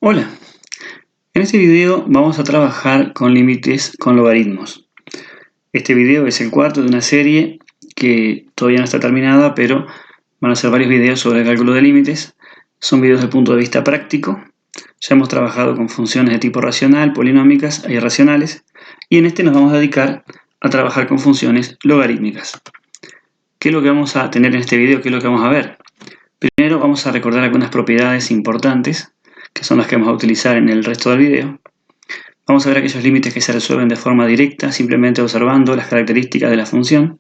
Hola, en este video vamos a trabajar con límites con logaritmos. Este video es el cuarto de una serie que todavía no está terminada, pero van a ser varios videos sobre el cálculo de límites. Son videos desde el punto de vista práctico. Ya hemos trabajado con funciones de tipo racional, polinómicas e irracionales, y en este nos vamos a dedicar a trabajar con funciones logarítmicas. ¿Qué es lo que vamos a tener en este video? ¿Qué es lo que vamos a ver? Primero vamos a recordar algunas propiedades importantes, que son las que vamos a utilizar en el resto del video. Vamos a ver aquellos límites que se resuelven de forma directa, simplemente observando las características de la función.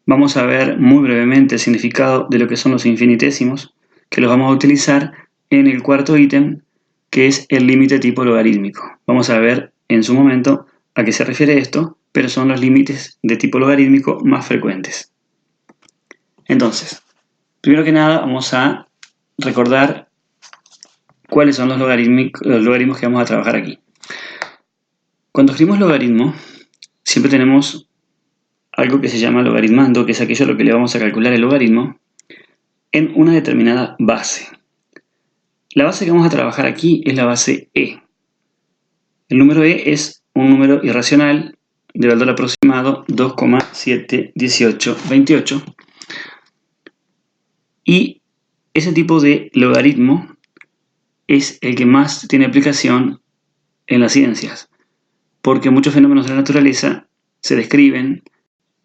Vamos a ver muy brevemente el significado de lo que son los infinitésimos, que los vamos a utilizar en el cuarto ítem, que es el límite tipo logarítmico. Vamos a ver en su momento a qué se refiere esto, pero son los límites de tipo logarítmico más frecuentes. Entonces, primero que nada vamos a recordar cuáles son los logaritmos que vamos a trabajar aquí. Cuando escribimos logaritmo, siempre tenemos algo que se llama logaritmando, que es aquello a lo que le vamos a calcular el logaritmo, en una determinada base. La base que vamos a trabajar aquí es la base e. El número e es un número irracional de valor aproximado 2,71828. Y ese tipo de logaritmo es el que más tiene aplicación en las ciencias, porque muchos fenómenos de la naturaleza se describen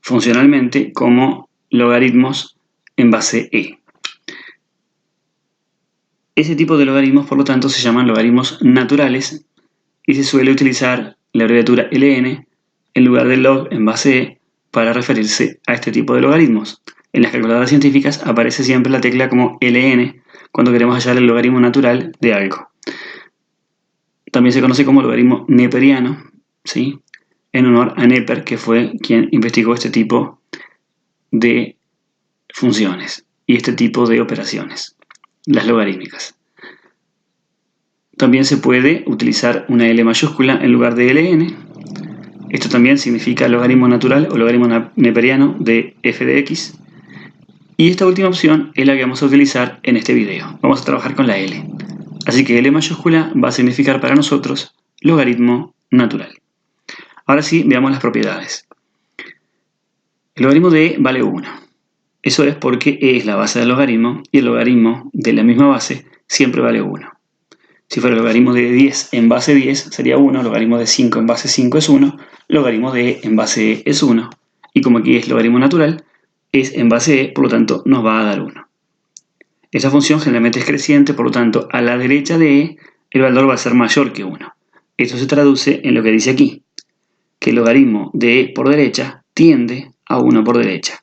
funcionalmente como logaritmos en base e. Ese tipo de logaritmos, por lo tanto, se llaman logaritmos naturales y se suele utilizar la abreviatura ln en lugar de log en base e para referirse a este tipo de logaritmos. En las calculadoras científicas aparece siempre la tecla como ln cuando queremos hallar el logaritmo natural de algo. También se conoce como logaritmo neperiano, ¿sí?, en honor a Neper, que fue quien investigó este tipo de funciones y este tipo de operaciones, las logarítmicas. También se puede utilizar una L mayúscula en lugar de ln. Esto también significa logaritmo natural o logaritmo neperiano de f de x. Y esta última opción es la que vamos a utilizar en este video. Vamos a trabajar con la L. Así que L mayúscula va a significar para nosotros logaritmo natural. Ahora sí, veamos las propiedades. El logaritmo de e vale 1. Eso es porque e es la base del logaritmo y el logaritmo de la misma base siempre vale 1. Si fuera el logaritmo de 10 en base 10 sería 1, logaritmo de 5 en base 5 es 1, logaritmo de e en base e es 1. Y como aquí es logaritmo natural, es en base e, por lo tanto nos va a dar 1. Esta función generalmente es creciente, por lo tanto a la derecha de e el valor va a ser mayor que 1. Esto se traduce en lo que dice aquí, que el logaritmo de e por derecha tiende a 1 por derecha.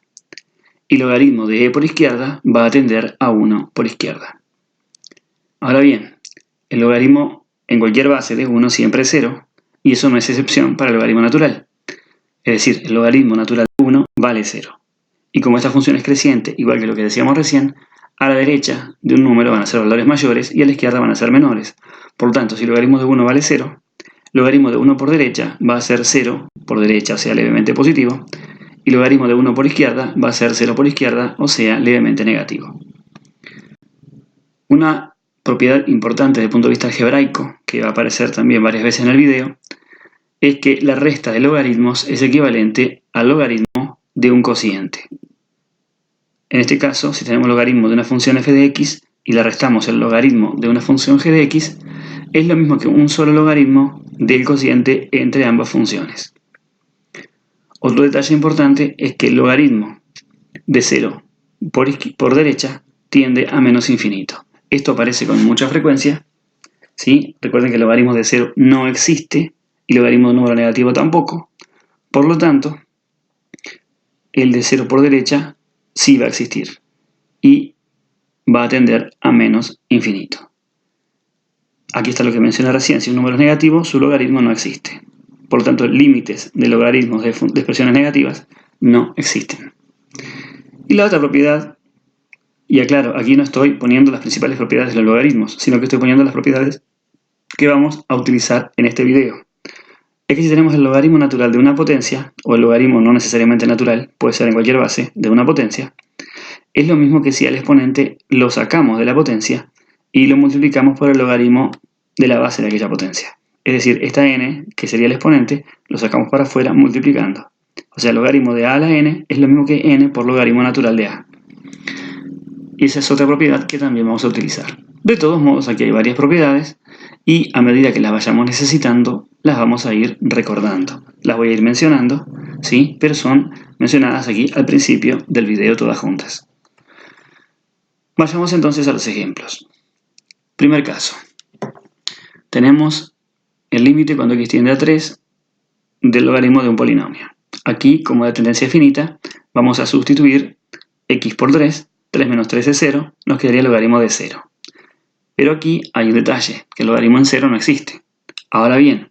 Y el logaritmo de e por izquierda va a tender a 1 por izquierda. Ahora bien, el logaritmo en cualquier base de 1 siempre es 0, y eso no es excepción para el logaritmo natural. Es decir, el logaritmo natural de 1 vale 0. Y como esta función es creciente, igual que lo que decíamos recién, a la derecha de un número van a ser valores mayores y a la izquierda van a ser menores. Por lo tanto, si el logaritmo de 1 vale 0, el logaritmo de 1 por derecha va a ser 0 por derecha, o sea, levemente positivo, y el logaritmo de 1 por izquierda va a ser 0 por izquierda, o sea, levemente negativo. Una propiedad importante desde el punto de vista algebraico, que va a aparecer también varias veces en el video, es que la resta de logaritmos es equivalente al logaritmo de un cociente. En este caso, si tenemos logaritmo de una función f de x y le restamos el logaritmo de una función g de x, es lo mismo que un solo logaritmo del cociente entre ambas funciones. Otro detalle importante es que el logaritmo de 0 por derecha tiende a menos infinito. Esto aparece con mucha frecuencia, ¿sí? Recuerden que el logaritmo de 0 no existe y el logaritmo de un número negativo tampoco. Por lo tanto, el de 0 por derecha sí va a existir y va a tender a menos infinito. Aquí está lo que mencioné recién. Si un número es negativo, su logaritmo no existe. Por lo tanto, límites de logaritmos de expresiones negativas no existen. Y la otra propiedad, y aclaro, aquí no estoy poniendo las principales propiedades de los logaritmos, sino que estoy poniendo las propiedades que vamos a utilizar en este video. Es que si tenemos el logaritmo natural de una potencia, o el logaritmo no necesariamente natural, puede ser en cualquier base de una potencia, es lo mismo que si al exponente lo sacamos de la potencia y lo multiplicamos por el logaritmo de la base de aquella potencia. Es decir, esta n, que sería el exponente, lo sacamos para afuera multiplicando. O sea, el logaritmo de a a la n es lo mismo que n por logaritmo natural de a. Y esa es otra propiedad que también vamos a utilizar. De todos modos, aquí hay varias propiedades y a medida que las vayamos necesitando, las vamos a ir recordando. Las voy a ir mencionando, ¿sí? Pero son mencionadas aquí al principio del video todas juntas. Vayamos entonces a los ejemplos. Primer caso. Tenemos el límite cuando x tiende a 3 del logaritmo de un polinomio. Aquí, como de tendencia finita, vamos a sustituir x por 3. 3 menos 3 es 0, nos quedaría el logaritmo de 0. Pero aquí hay un detalle, que el logaritmo en 0 no existe. Ahora bien,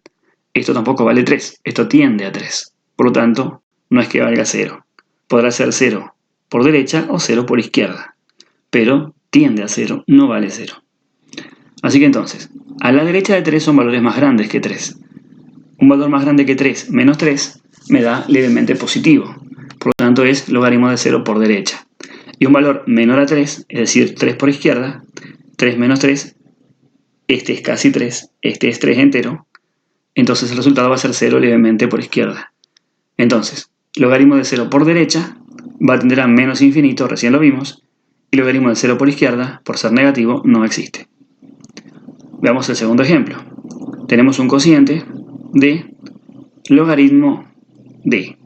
esto tampoco vale 3, esto tiende a 3. Por lo tanto, no es que valga 0. Podrá ser 0 por derecha o 0 por izquierda. Pero tiende a 0, no vale 0. Así que entonces, a la derecha de 3 son valores más grandes que 3. Un valor más grande que 3 menos 3 me da levemente positivo. Por lo tanto, es logaritmo de 0 por derecha. Y un valor menor a 3, es decir, 3 por izquierda, 3 menos 3, este es casi 3, este es 3 entero, entonces el resultado va a ser 0 levemente por izquierda. Entonces, logaritmo de 0 por derecha va a tender a menos infinito, recién lo vimos, y logaritmo de 0 por izquierda, por ser negativo, no existe. Veamos el segundo ejemplo. Tenemos un cociente de logaritmo de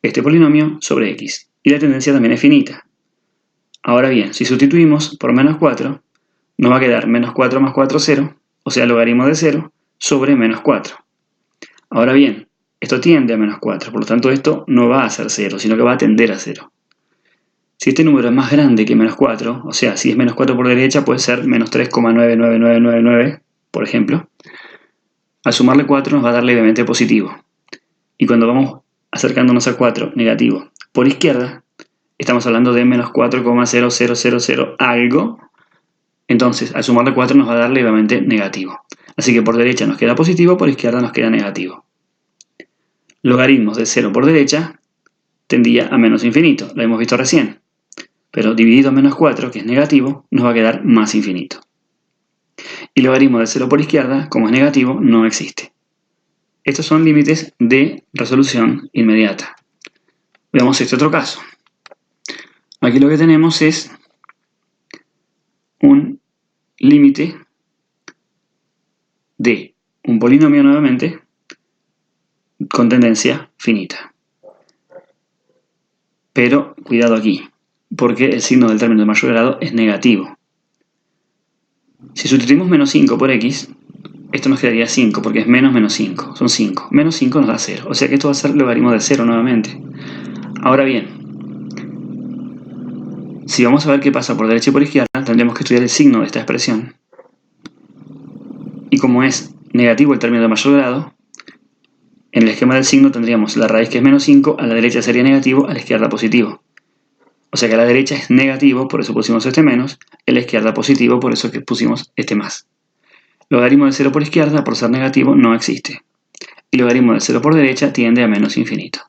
este polinomio sobre x, y la tendencia también es finita. Ahora bien, si sustituimos por menos 4, nos va a quedar menos 4 más 4, 0, o sea, logaritmo de 0 sobre menos 4. Ahora bien, esto tiende a menos 4, por lo tanto esto no va a ser 0, sino que va a tender a 0. Si este número es más grande que menos 4, o sea, si es menos 4 por derecha, puede ser menos 3,99999, por ejemplo. Al sumarle 4 nos va a dar levemente positivo. Y cuando vamos acercándonos a 4, negativo, por izquierda, estamos hablando de menos 4,0000 algo. Entonces, al sumarle 4 nos va a dar levemente negativo. Así que por derecha nos queda positivo, por izquierda nos queda negativo. Logaritmos de 0 por derecha tendía a menos infinito, lo hemos visto recién. Pero dividido a menos 4, que es negativo, nos va a quedar más infinito. Y logaritmo de 0 por izquierda, como es negativo, no existe. Estos son límites de resolución inmediata. Veamos este otro caso. Aquí lo que tenemos es un límite de un polinomio nuevamente con tendencia finita. Pero cuidado aquí, porque el signo del término de mayor grado es negativo. Si sustituimos menos 5 por x, esto nos quedaría 5, porque es menos 5, son 5. Menos 5 nos da 0, o sea que esto va a ser logaritmo de 0 nuevamente. Ahora bien, si vamos a ver qué pasa por derecha y por izquierda, tendremos que estudiar el signo de esta expresión. Y como es negativo el término de mayor grado, en el esquema del signo tendríamos la raíz que es menos 5, a la derecha sería negativo, a la izquierda positivo. O sea que a la derecha es negativo, por eso pusimos este menos, a la izquierda positivo, por eso que pusimos este más. Logaritmo de 0 por izquierda, por ser negativo, no existe. Y logaritmo de 0 por derecha tiende a menos infinito.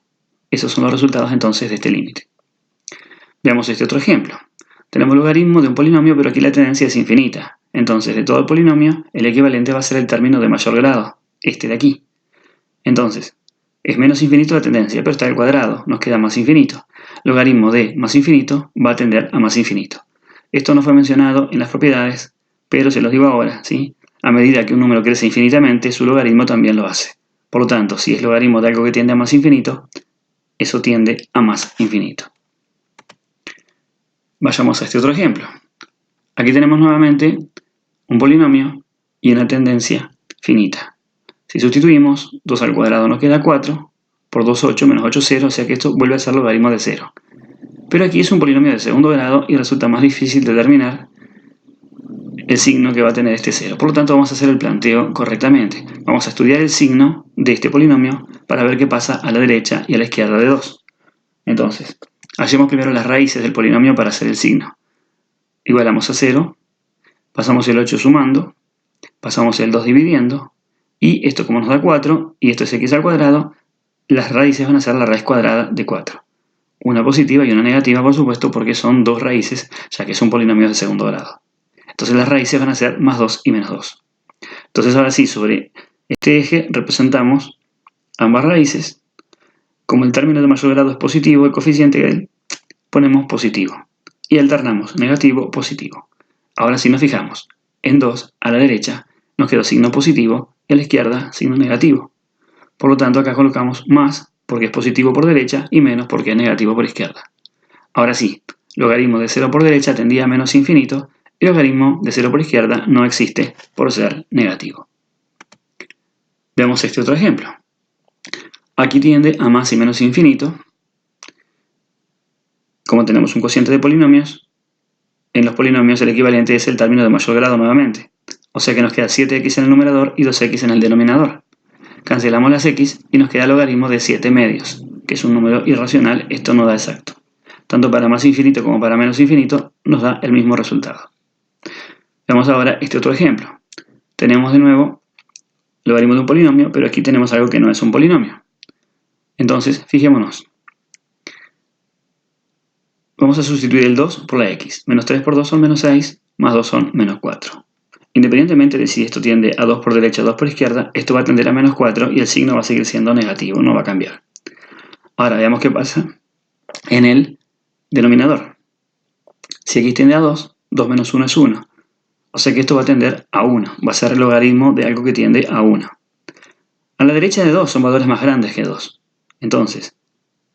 Esos son los resultados entonces de este límite. Veamos este otro ejemplo. Tenemos logaritmo de un polinomio, pero aquí la tendencia es infinita. Entonces, de todo el polinomio, el equivalente va a ser el término de mayor grado, este de aquí. Entonces, es menos infinito la tendencia, pero está al cuadrado, nos queda más infinito. Logaritmo de más infinito va a tender a más infinito. Esto no fue mencionado en las propiedades, pero se los digo ahora, ¿sí? A medida que un número crece infinitamente, su logaritmo también lo hace. Por lo tanto, si es logaritmo de algo que tiende a más infinito, eso tiende a más infinito. Vayamos a este otro ejemplo. Aquí tenemos nuevamente un polinomio y una tendencia finita. Si sustituimos, 2 al cuadrado nos queda 4, por 2, 8, menos 8, 0, o sea que esto vuelve a ser logaritmo de 0. Pero aquí es un polinomio de segundo grado y resulta más difícil determinar el signo que va a tener este 0. Por lo tanto, vamos a hacer el planteo correctamente. Vamos a estudiar el signo de este polinomio para ver qué pasa a la derecha y a la izquierda de 2. Entonces, hallemos primero las raíces del polinomio para hacer el signo. Igualamos a 0, pasamos el 8 sumando, pasamos el 2 dividiendo, y esto como nos da 4, y esto es x al cuadrado, las raíces van a ser la raíz cuadrada de 4. Una positiva y una negativa, por supuesto, porque son dos raíces, ya que es un polinomio de segundo grado. Entonces las raíces van a ser más 2 y menos 2. Entonces ahora sí, sobre este eje representamos ambas raíces. Como el término de mayor grado es positivo, el coeficiente de él, ponemos positivo. Y alternamos negativo, positivo. Ahora sí nos fijamos. En 2, a la derecha, nos quedó signo positivo y a la izquierda signo negativo. Por lo tanto, acá colocamos más porque es positivo por derecha y menos porque es negativo por izquierda. Ahora sí, logaritmo de 0 por derecha tendía a menos infinito y logaritmo de 0 por izquierda no existe por ser negativo. Veamos este otro ejemplo. Aquí tiende a más y menos infinito. Como tenemos un cociente de polinomios, en los polinomios el equivalente es el término de mayor grado nuevamente. O sea que nos queda 7x en el numerador y 2x en el denominador. Cancelamos las x y nos queda el logaritmo de 7 medios, que es un número irracional, esto no da exacto. Tanto para más infinito como para menos infinito nos da el mismo resultado. Veamos ahora este otro ejemplo. Tenemos de nuevo logaritmo de un polinomio, pero aquí tenemos algo que no es un polinomio. Entonces, fijémonos. Vamos a sustituir el 2 por la x. Menos 3 por 2 son menos 6, más 2 son menos 4. Independientemente de si esto tiende a 2 por derecha o 2 por izquierda, esto va a tender a menos 4 y el signo va a seguir siendo negativo, no va a cambiar. Ahora veamos qué pasa en el denominador. Si x tiende a 2, 2 menos 1 es 1. O sea que esto va a tender a 1, va a ser el logaritmo de algo que tiende a 1. A la derecha de 2 son valores más grandes que 2. Entonces,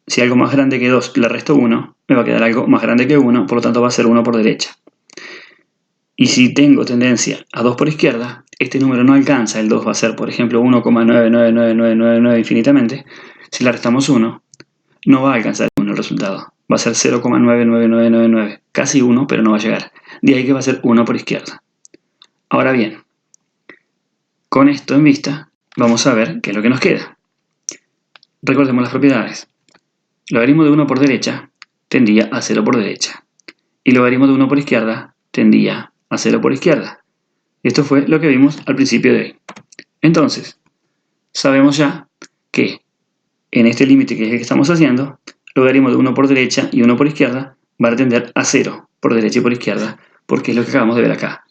si algo más grande que 2 le resto 1, me va a quedar algo más grande que 1, por lo tanto va a ser 1 por derecha. Y si tengo tendencia a 2 por izquierda, este número no alcanza, el 2 va a ser, por ejemplo, 1,99999 infinitamente. Si le restamos 1, no va a alcanzar 1 el resultado. Va a ser 0,99999, casi 1, pero no va a llegar. De ahí que va a ser 1 por izquierda. Ahora bien, con esto en vista, vamos a ver qué es lo que nos queda. Recordemos las propiedades. Logaritmo de 1 por derecha tendía a 0 por derecha. Y logaritmo de 1 por izquierda tendía a 0 por izquierda. Esto fue lo que vimos al principio de hoy. Entonces, sabemos ya que en este límite que es el que estamos haciendo, logaritmo de 1 por derecha y 1 por izquierda va a tender a 0 por derecha y por izquierda, porque es lo que acabamos de ver acá.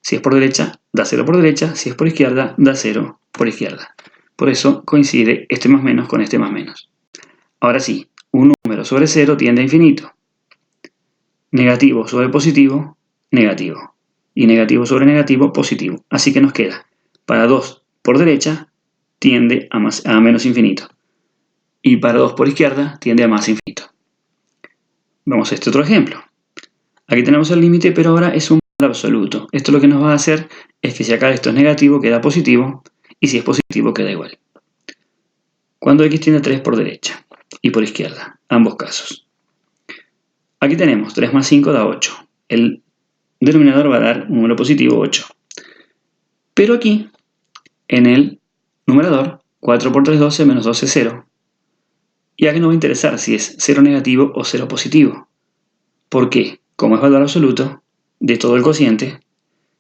Si es por derecha, da 0 por derecha, si es por izquierda, da 0 por izquierda. Por eso coincide este más menos con este más menos. Ahora sí, un número sobre 0 tiende a infinito. Negativo sobre positivo, negativo. Y negativo sobre negativo, positivo. Así que nos queda, para 2 por derecha, tiende a menos infinito. Y para 2 por izquierda, tiende a más infinito. Vamos a este otro ejemplo. Aquí tenemos el límite, pero ahora es un valor absoluto. Esto lo que nos va a hacer es que si acá esto es negativo, queda positivo. Y si es positivo, queda igual. Cuando x tiende a 3 por derecha y por izquierda, ambos casos. Aquí tenemos 3 más 5 da 8. El denominador va a dar un número positivo, 8. Pero aquí, en el numerador, 4 por 3, 12, menos 12, 0. Y aquí nos va a interesar si es 0 negativo o 0 positivo. ¿Por qué? Como es valor absoluto de todo el cociente,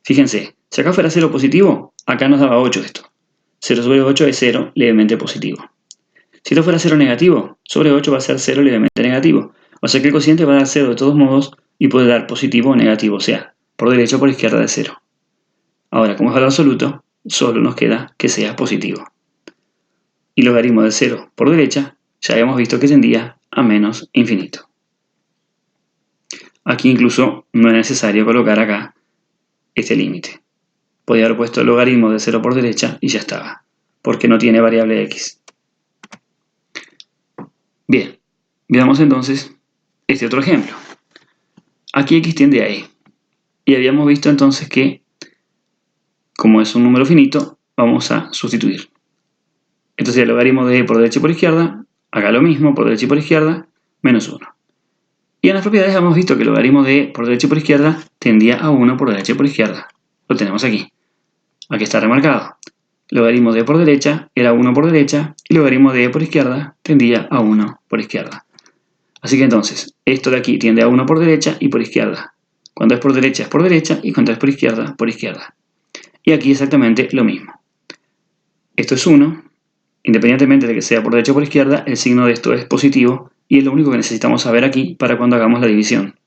fíjense, si acá fuera 0 positivo, acá nos daba 8 esto. 0 sobre 8 es 0 levemente positivo. Si esto fuera 0 negativo, sobre 8 va a ser 0 levemente negativo. O sea que el cociente va a dar 0 de todos modos y puede dar positivo o negativo, o sea, por derecha o por izquierda de 0. Ahora, como es valor absoluto, solo nos queda que sea positivo. Y logaritmo de 0 por derecha, ya habíamos visto que tendía a menos infinito. Aquí incluso no es necesario colocar acá este límite. Podría haber puesto el logaritmo de 0 por derecha y ya estaba, porque no tiene variable x. Bien, veamos entonces este otro ejemplo. Aquí x tiende a e. Y habíamos visto entonces que, como es un número finito, vamos a sustituir. Entonces el logaritmo de e por derecha y por izquierda, haga lo mismo por derecha y por izquierda, menos 1. Y en las propiedades hemos visto que el logaritmo de e por derecha y por izquierda tendía a 1 por derecha y por izquierda. Lo tenemos aquí. Aquí está remarcado. Logaritmo de e por derecha era 1 por derecha y logaritmo de e por izquierda tendía a 1 por izquierda. Así que entonces, esto de aquí tiende a 1 por derecha y por izquierda. Cuando es por derecha y cuando es por izquierda, por izquierda. Y aquí exactamente lo mismo. Esto es 1. Independientemente de que sea por derecha o por izquierda, el signo de esto es positivo y es lo único que necesitamos saber aquí para cuando hagamos la división.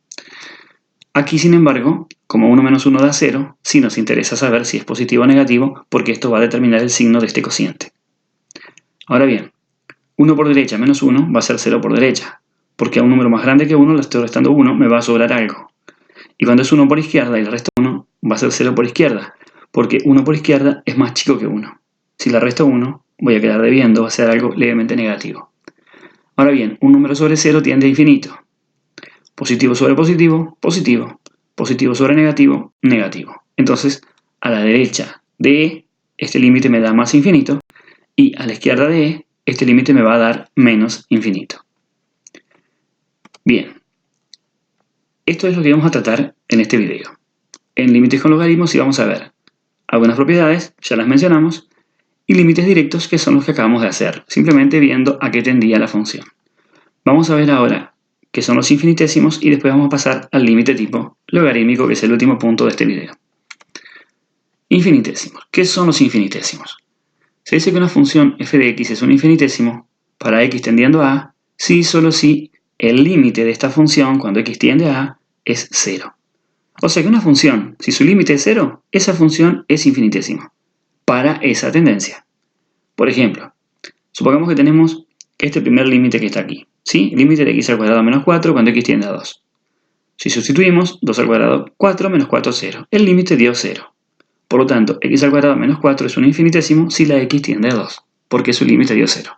Aquí, sin embargo, como 1 menos 1 da 0, sí nos interesa saber si es positivo o negativo, porque esto va a determinar el signo de este cociente. Ahora bien, 1 por derecha menos 1 va a ser 0 por derecha, porque a un número más grande que 1 le estoy restando 1, me va a sobrar algo. Y cuando es 1 por izquierda y le resto 1, va a ser 0 por izquierda, porque 1 por izquierda es más chico que 1. Si le resto 1, voy a quedar debiendo, va a ser algo levemente negativo. Ahora bien, un número sobre 0 tiende a infinito. Positivo sobre positivo, positivo. Positivo sobre negativo, negativo. Entonces, a la derecha de E, este límite me da más infinito, y a la izquierda de E, este límite me va a dar menos infinito. Bien, esto es lo que vamos a tratar en este video. En límites con logaritmos sí vamos a ver algunas propiedades, ya las mencionamos, y límites directos, que son los que acabamos de hacer, simplemente viendo a qué tendía la función. Vamos a ver ahora qué son los infinitésimos y después vamos a pasar al límite tipo logarítmico, que es el último punto de este video. Infinitésimos. ¿Qué son los infinitésimos? Se dice que una función f de x es un infinitésimo para x tendiendo a a, si y solo si el límite de esta función cuando x tiende a a es 0. O sea que una función, si su límite es 0, esa función es infinitésima para esa tendencia. Por ejemplo, supongamos que tenemos este primer límite que está aquí, ¿sí? Límite de x al cuadrado menos 4 cuando x tiende a 2. Si sustituimos 2 al cuadrado, 4 menos 4, 0. El límite dio 0. Por lo tanto, x al cuadrado menos 4 es un infinitésimo si la x tiende a 2, porque su límite dio 0.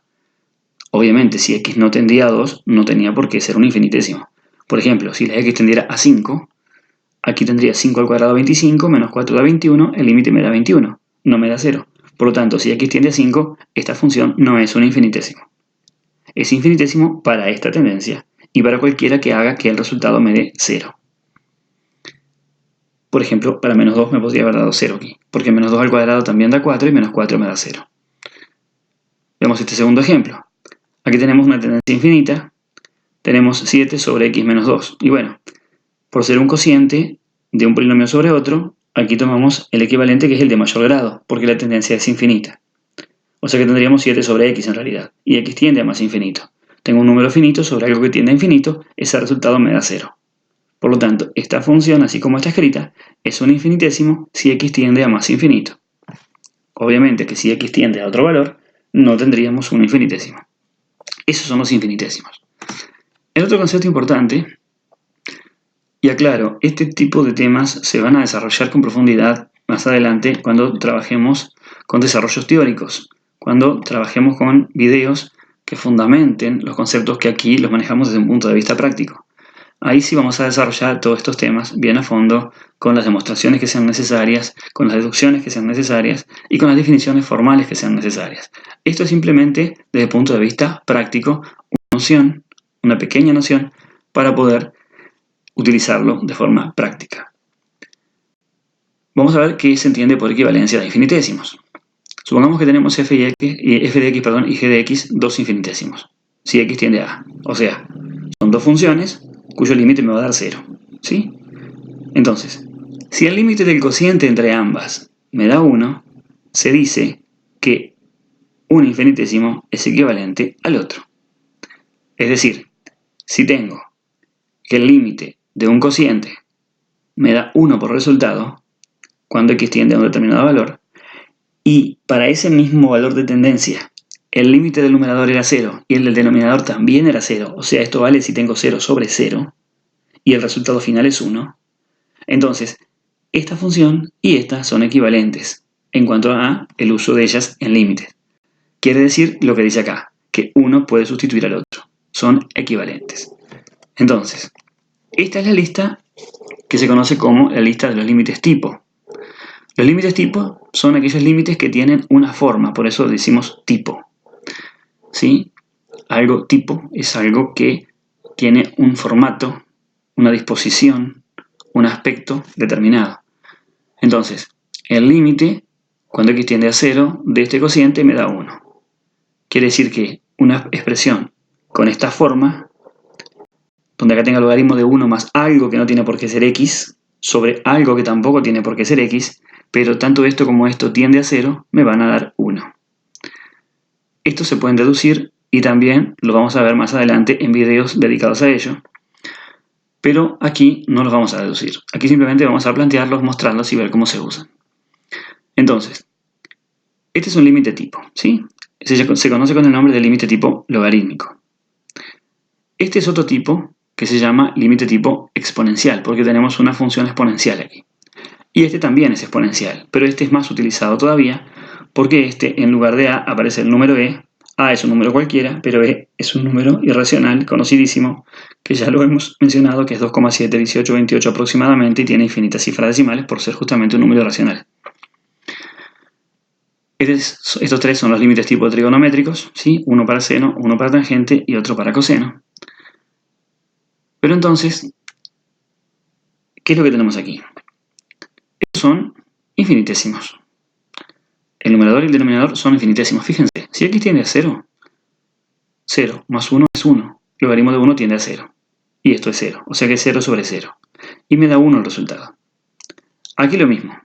Obviamente, si x no tendía a 2, no tenía por qué ser un infinitésimo. Por ejemplo, si la x tendiera a 5, aquí tendría 5 al cuadrado 25, menos 4 da 21, el límite me da 21, no me da 0. Por lo tanto, si x tiende a 5, esta función no es un infinitésimo. Es infinitésimo para esta tendencia y para cualquiera que haga que el resultado me dé 0. Por ejemplo, para menos 2 me podría haber dado 0 aquí, porque menos 2 al cuadrado también da 4 y menos 4 me da 0. Veamos este segundo ejemplo. Aquí tenemos una tendencia infinita, tenemos 7 sobre x menos 2. Y bueno, por ser un cociente de un polinomio sobre otro, aquí tomamos el equivalente, que es el de mayor grado, porque la tendencia es infinita. O sea que tendríamos 7 sobre x en realidad, y x tiende a más infinito. Tengo un número finito sobre algo que tiende a infinito, ese resultado me da 0. Por lo tanto, esta función, así como está escrita, es un infinitésimo si x tiende a más infinito. Obviamente que si x tiende a otro valor, no tendríamos un infinitésimo. Esos son los infinitésimos. El otro concepto importante, y aclaro, este tipo de temas se van a desarrollar con profundidad más adelante cuando trabajemos con desarrollos teóricos, cuando trabajemos con videos que fundamenten los conceptos que aquí los manejamos desde un punto de vista práctico. Ahí sí vamos a desarrollar todos estos temas bien a fondo, con las demostraciones que sean necesarias, con las deducciones que sean necesarias y con las definiciones formales que sean necesarias. Esto es simplemente, desde el punto de vista práctico, una noción, una pequeña noción, para poder utilizarlo de forma práctica. Vamos a ver qué se entiende por equivalencia de infinitésimos. Supongamos que tenemos f de x y g de x dos infinitésimos, si x tiende a a. O sea, son dos funciones cuyo límite me va a dar 0, ¿sí? Entonces, si el límite del cociente entre ambas me da 1, se dice que un infinitésimo es equivalente al otro. Es decir, si tengo que el límite de un cociente me da 1 por resultado, cuando x tiende a un determinado valor, y para ese mismo valor de tendencia, el límite del numerador era 0 y el del denominador también era 0, o sea, esto vale si tengo 0 sobre 0, y el resultado final es 1, entonces, esta función y esta son equivalentes en cuanto a el uso de ellas en límites. Quiere decir lo que dice acá, que uno puede sustituir al otro. Son equivalentes. Entonces, esta es la lista que se conoce como la lista de los límites tipo. Los límites tipo son aquellos límites que tienen una forma, por eso decimos tipo. ¿Sí? Algo tipo es algo que tiene un formato, una disposición, un aspecto determinado. Entonces, el límite, cuando x tiende a 0, de este cociente me da 1. Quiere decir que una expresión con esta forma, donde acá tenga el logaritmo de 1 más algo que no tiene por qué ser x, sobre algo que tampoco tiene por qué ser x, pero tanto esto como esto tiende a 0, me van a dar 1. Esto se pueden deducir y también lo vamos a ver más adelante en videos dedicados a ello. Pero aquí no los vamos a deducir. Aquí simplemente vamos a plantearlos, mostrarlos y ver cómo se usan. Entonces, este es un límite tipo, ¿sí? Se conoce con el nombre de límite tipo logarítmico. Este es otro tipo que se llama límite tipo exponencial, porque tenemos una función exponencial aquí. Y este también es exponencial, pero este es más utilizado todavía, porque este, en lugar de A, aparece el número E. A es un número cualquiera, pero E es un número irracional, conocidísimo, que ya lo hemos mencionado, que es 2,7, 18, 28 aproximadamente, y tiene infinitas cifras decimales por ser justamente un número irracional. Estos tres son los límites tipo trigonométricos, ¿sí? Uno para seno, uno para tangente y otro para coseno. Pero entonces, ¿qué es lo que tenemos aquí? Estos son infinitésimos. El numerador y el denominador son infinitésimos. Fíjense, si x tiende a 0, 0 más 1 es 1. El logaritmo de 1 tiende a 0. Y esto es 0, o sea que es 0 sobre 0. Y me da 1 el resultado. Aquí lo mismo.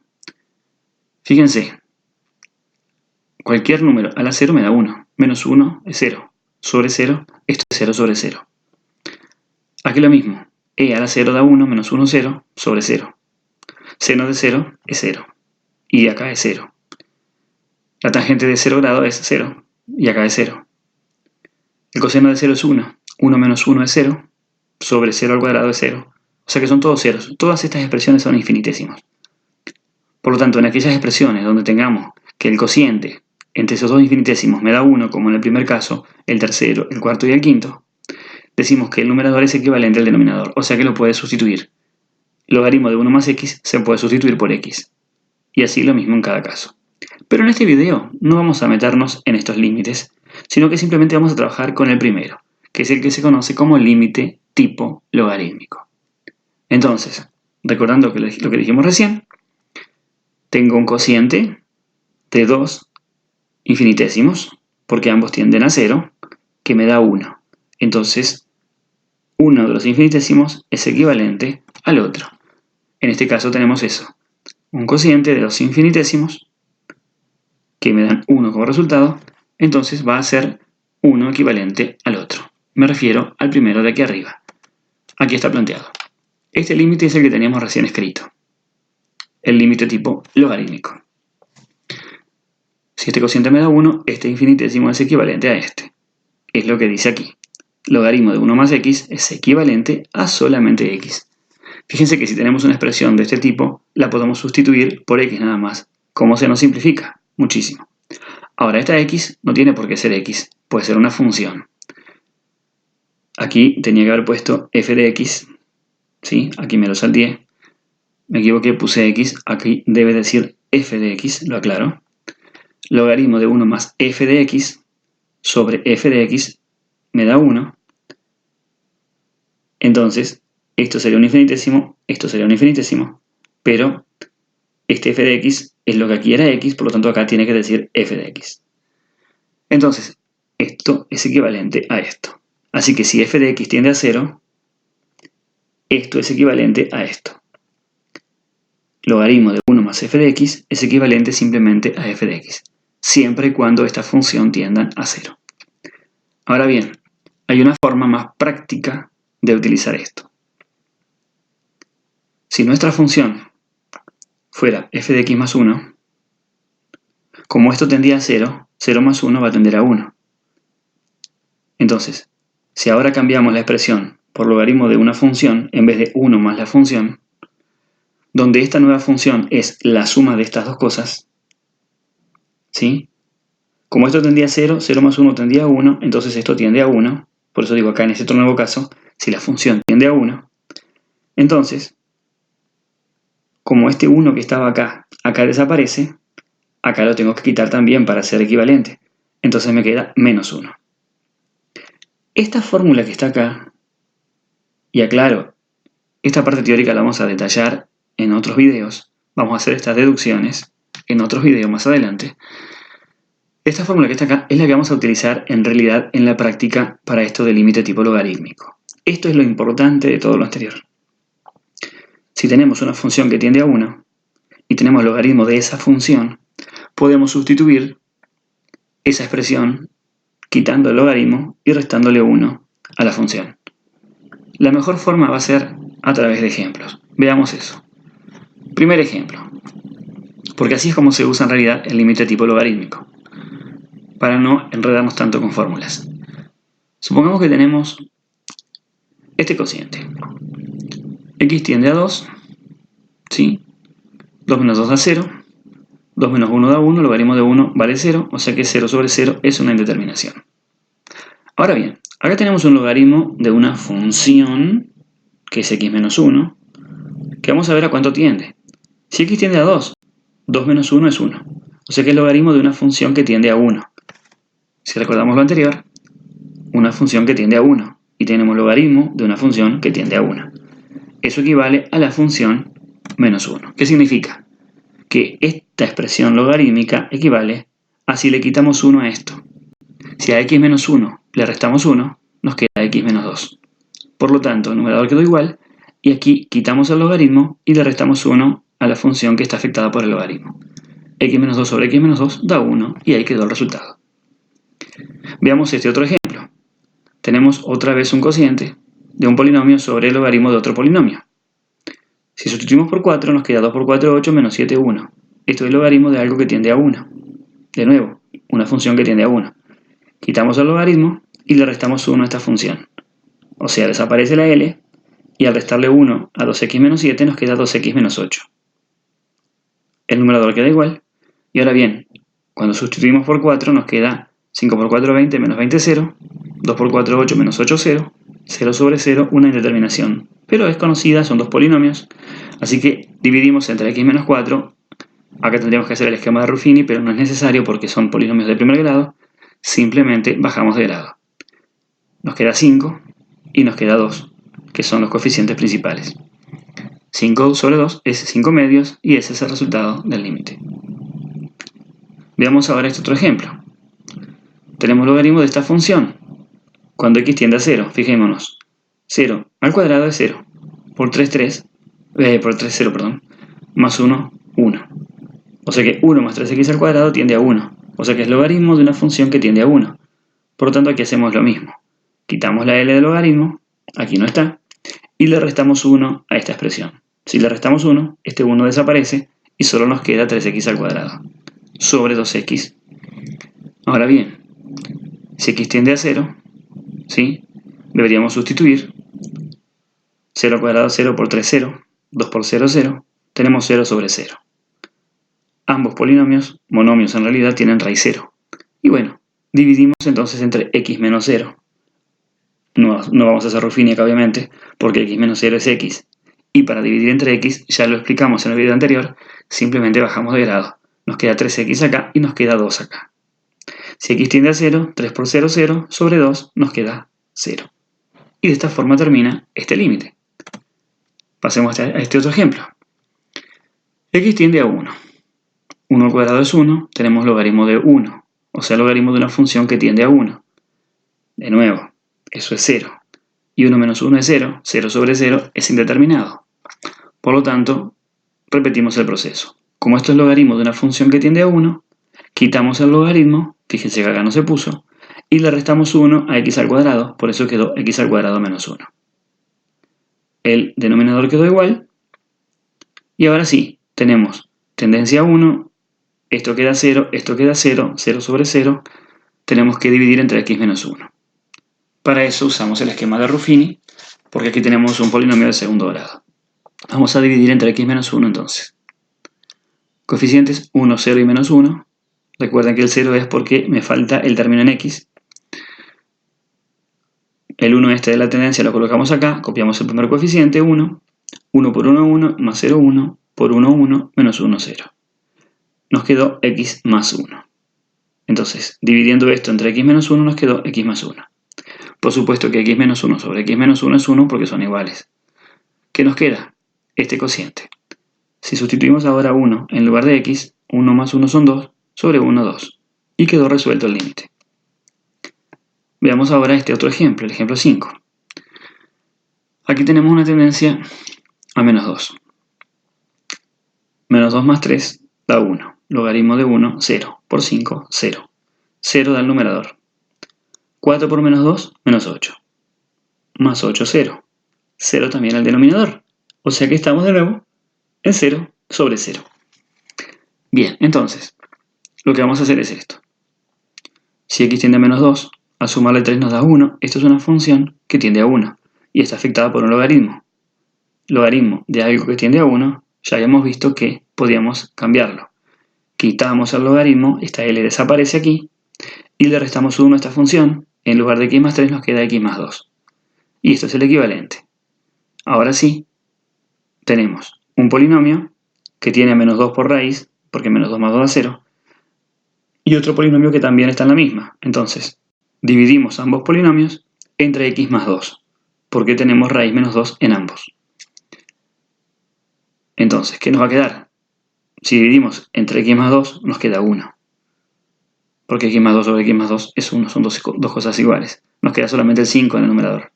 Fíjense, cualquier número a la 0 me da 1. Menos 1 es 0. Sobre 0, esto es 0 sobre 0. Aquí lo mismo. E a la 0 da 1, menos 1, 0, sobre 0. Seno de 0 es 0. Y acá es 0. La tangente de 0 grado es 0. Y acá es 0. El coseno de 0 es 1. 1 menos 1 es 0. Sobre 0 al cuadrado es 0. O sea que son todos ceros. Todas estas expresiones son infinitesimos. Por lo tanto, en aquellas expresiones donde tengamos que el cociente entre esos dos infinitesimos me da 1, como en el primer caso, el tercero, el cuarto y el quinto, decimos que el numerador es equivalente al denominador. O sea que lo puede sustituir. Logaritmo de 1 más x se puede sustituir por x. Y así lo mismo en cada caso. Pero en este video no vamos a meternos en estos límites, sino que simplemente vamos a trabajar con el primero, que es el que se conoce como límite tipo logarítmico. Entonces, recordando lo que dijimos recién, tengo un cociente de 2 infinitésimos, porque ambos tienden a 0, que me da 1. Entonces, uno de los infinitésimos es equivalente al otro. En este caso tenemos eso, un cociente de 2 infinitésimos, que me dan 1 como resultado, entonces va a ser 1 equivalente al otro. Me refiero al primero de aquí arriba. Aquí está planteado. Este límite es el que teníamos recién escrito. El límite tipo logarítmico. Si este cociente me da 1, este infinitésimo es equivalente a este. Es lo que dice aquí. Logaritmo de 1 más x es equivalente a solamente x. Fíjense que si tenemos una expresión de este tipo, la podemos sustituir por x nada más. ¿Cómo se nos simplifica? Muchísimo. Ahora, esta x no tiene por qué ser x, puede ser una función. Aquí tenía que haber puesto f de x, ¿sí? Aquí me lo salteé. Me equivoqué, puse x, aquí debe decir f de x, lo aclaro. Logaritmo de 1 más f de x sobre f de x me da 1. Entonces, esto sería un infinitésimo, esto sería un infinitésimo, pero este f de x es lo que aquí era x, por lo tanto acá tiene que decir f de x. Entonces, esto es equivalente a esto. Así que si f de x tiende a 0, esto es equivalente a esto. Logaritmo de 1 más f de x es equivalente simplemente a f de x, siempre y cuando esta función tienda a 0. Ahora bien, hay una forma más práctica de utilizar esto. Si nuestra función fuera f de x más 1, como esto tendía a 0, 0 más 1 va a tender a 1. Entonces, si ahora cambiamos la expresión por logaritmo de una función en vez de 1 más la función, donde esta nueva función es la suma de estas dos cosas, ¿sí? Como esto tendía a 0, 0 más 1 tendía a 1, entonces esto tiende a 1. Por eso digo acá en este otro nuevo caso, si la función tiende a 1, entonces, como este 1 que estaba acá desaparece, acá lo tengo que quitar también para ser equivalente. Entonces me queda menos 1. Esta fórmula que está acá, y aclaro, esta parte teórica la vamos a detallar en otros videos. Vamos a hacer estas deducciones en otros videos más adelante. Esta fórmula que está acá es la que vamos a utilizar en realidad en la práctica para esto del límite tipo logarítmico. Esto es lo importante de todo lo anterior. Si tenemos una función que tiende a 1 y tenemos logaritmo de esa función, podemos sustituir esa expresión quitando el logaritmo y restándole 1 a la función. La mejor forma va a ser a través de ejemplos. Veamos eso. Primer ejemplo, porque así es como se usa en realidad el límite tipo logarítmico, para no enredarnos tanto con fórmulas. Supongamos que tenemos este cociente. X tiende a 2, ¿sí? 2 menos 2 da 0, 2 menos 1 da 1, logaritmo de 1 vale 0, o sea que 0 sobre 0 es una indeterminación. Ahora bien, acá tenemos un logaritmo de una función, que es x menos 1, que vamos a ver a cuánto tiende. Si x tiende a 2, 2 menos 1 es 1, o sea que es logaritmo de una función que tiende a 1. Si recordamos lo anterior, una función que tiende a 1, y tenemos logaritmo de una función que tiende a 1. Eso equivale a la función menos 1. ¿Qué significa? Que esta expresión logarítmica equivale a si le quitamos 1 a esto. Si a x menos 1 le restamos 1, nos queda x menos 2. Por lo tanto, el numerador quedó igual, y aquí quitamos el logaritmo y le restamos 1 a la función que está afectada por el logaritmo. X menos 2 sobre x menos 2 da 1, y ahí quedó el resultado. Veamos este otro ejemplo. Tenemos otra vez un cociente de un polinomio sobre el logaritmo de otro polinomio. Si sustituimos por 4, nos queda 2 por 4, 8, menos 7, 1. Esto es el logaritmo de algo que tiende a 1. De nuevo, una función que tiende a 1. Quitamos el logaritmo y le restamos 1 a esta función. O sea, desaparece la L, y al restarle 1 a 2x menos 7 nos queda 2x menos 8. El numerador queda igual. Y ahora bien, cuando sustituimos por 4 nos queda 5 por 4, 20, menos 20, 0. 2 por 4, 8, menos 8, 0. 0 sobre 0, una indeterminación. Pero es conocida, son dos polinomios. Así que dividimos entre x menos 4. Acá tendríamos que hacer el esquema de Ruffini, pero no es necesario porque son polinomios de primer grado. Simplemente bajamos de grado. Nos queda 5 y nos queda 2, que son los coeficientes principales. 5 sobre 2 es 5 medios y ese es el resultado del límite. Veamos ahora este otro ejemplo. Tenemos logaritmo de esta función. Cuando x tiende a 0, fijémonos. 0 al cuadrado es 0. Por 3, 3. Por 3, 0, perdón. Más 1, 1. O sea que 1 más 3x al cuadrado tiende a 1. O sea que es logaritmo de una función que tiende a 1. Por lo tanto, aquí hacemos lo mismo. Quitamos la L del logaritmo, aquí no está, y le restamos 1 a esta expresión. Si le restamos 1, este 1 desaparece y solo nos queda 3x al cuadrado sobre 2x. Ahora bien, si x tiende a 0, ¿sí? Deberíamos sustituir 0 al cuadrado, 0 por 3, 0. 2 por 0, 0. Tenemos 0 sobre 0. Ambos polinomios, monomios en realidad, tienen raíz 0. Y bueno, dividimos entonces entre x menos 0. No vamos a hacer Ruffini acá, obviamente, porque x menos 0 es x. Y para dividir entre x, ya lo explicamos en el video anterior, simplemente bajamos de grado. Nos queda 3x acá y nos queda 2 acá. Si x tiende a 0, 3 por 0, 0, sobre 2 nos queda 0. Y de esta forma termina este límite. Pasemos a este otro ejemplo. X tiende a 1. 1 al cuadrado es 1, tenemos logaritmo de 1, o sea, logaritmo de una función que tiende a 1. De nuevo, eso es 0. Y 1 menos 1 es 0, 0 sobre 0 es indeterminado. Por lo tanto, repetimos el proceso. Como esto es logaritmo de una función que tiende a 1, quitamos el logaritmo, fíjense que acá no se puso, y le restamos 1 a x al cuadrado, por eso quedó x al cuadrado menos 1. El denominador quedó igual, y ahora sí, tenemos tendencia a 1, esto queda 0, esto queda 0, 0 sobre 0, tenemos que dividir entre x menos 1. Para eso usamos el esquema de Ruffini, porque aquí tenemos un polinomio de segundo grado. Vamos a dividir entre x menos 1 entonces. Coeficientes 1, 0 y menos 1. Recuerden que el 0 es porque me falta el término en x. El 1 este de la tendencia lo colocamos acá, copiamos el primer coeficiente, 1. 1 por 1, 1, más 0, 1, por 1, 1, menos 1, 0. Nos quedó x más 1. Entonces, dividiendo esto entre x menos 1 nos quedó x más 1. Por supuesto que x menos 1 sobre x menos 1 es 1 porque son iguales. ¿Qué nos queda? Este cociente. Si sustituimos ahora 1 en lugar de x, 1 más 1 son 2, sobre 1, 2. Y quedó resuelto el límite. Veamos ahora este otro ejemplo, el ejemplo 5. Aquí tenemos una tendencia a menos 2. Menos 2 más 3 da 1. Logaritmo de 1, 0. Por 5, 0. 0 da el numerador. 4 por menos 2, menos 8. Más 8, 0. 0 también al denominador. O sea que estamos de nuevo en 0 sobre 0. Bien, entonces, lo que vamos a hacer es esto. Si x tiende a menos 2, al sumarle 3 nos da 1. Esto es una función que tiende a 1 y está afectada por un logaritmo. Logaritmo de algo que tiende a 1, ya habíamos visto que podíamos cambiarlo. Quitamos el logaritmo, esta L desaparece aquí, y le restamos 1 a esta función. En lugar de x más 3 nos queda x más 2. Y esto es el equivalente. Ahora sí, tenemos un polinomio que tiene a menos 2 por raíz, porque menos 2 más 2 da 0, y otro polinomio que también está en la misma. Entonces, dividimos ambos polinomios entre x más 2, porque tenemos raíz menos 2 en ambos. Entonces, ¿qué nos va a quedar? Si dividimos entre x más 2, nos queda 1. Porque x más 2 sobre x más 2 es 1, son dos cosas iguales. Nos queda solamente el 5 en el numerador.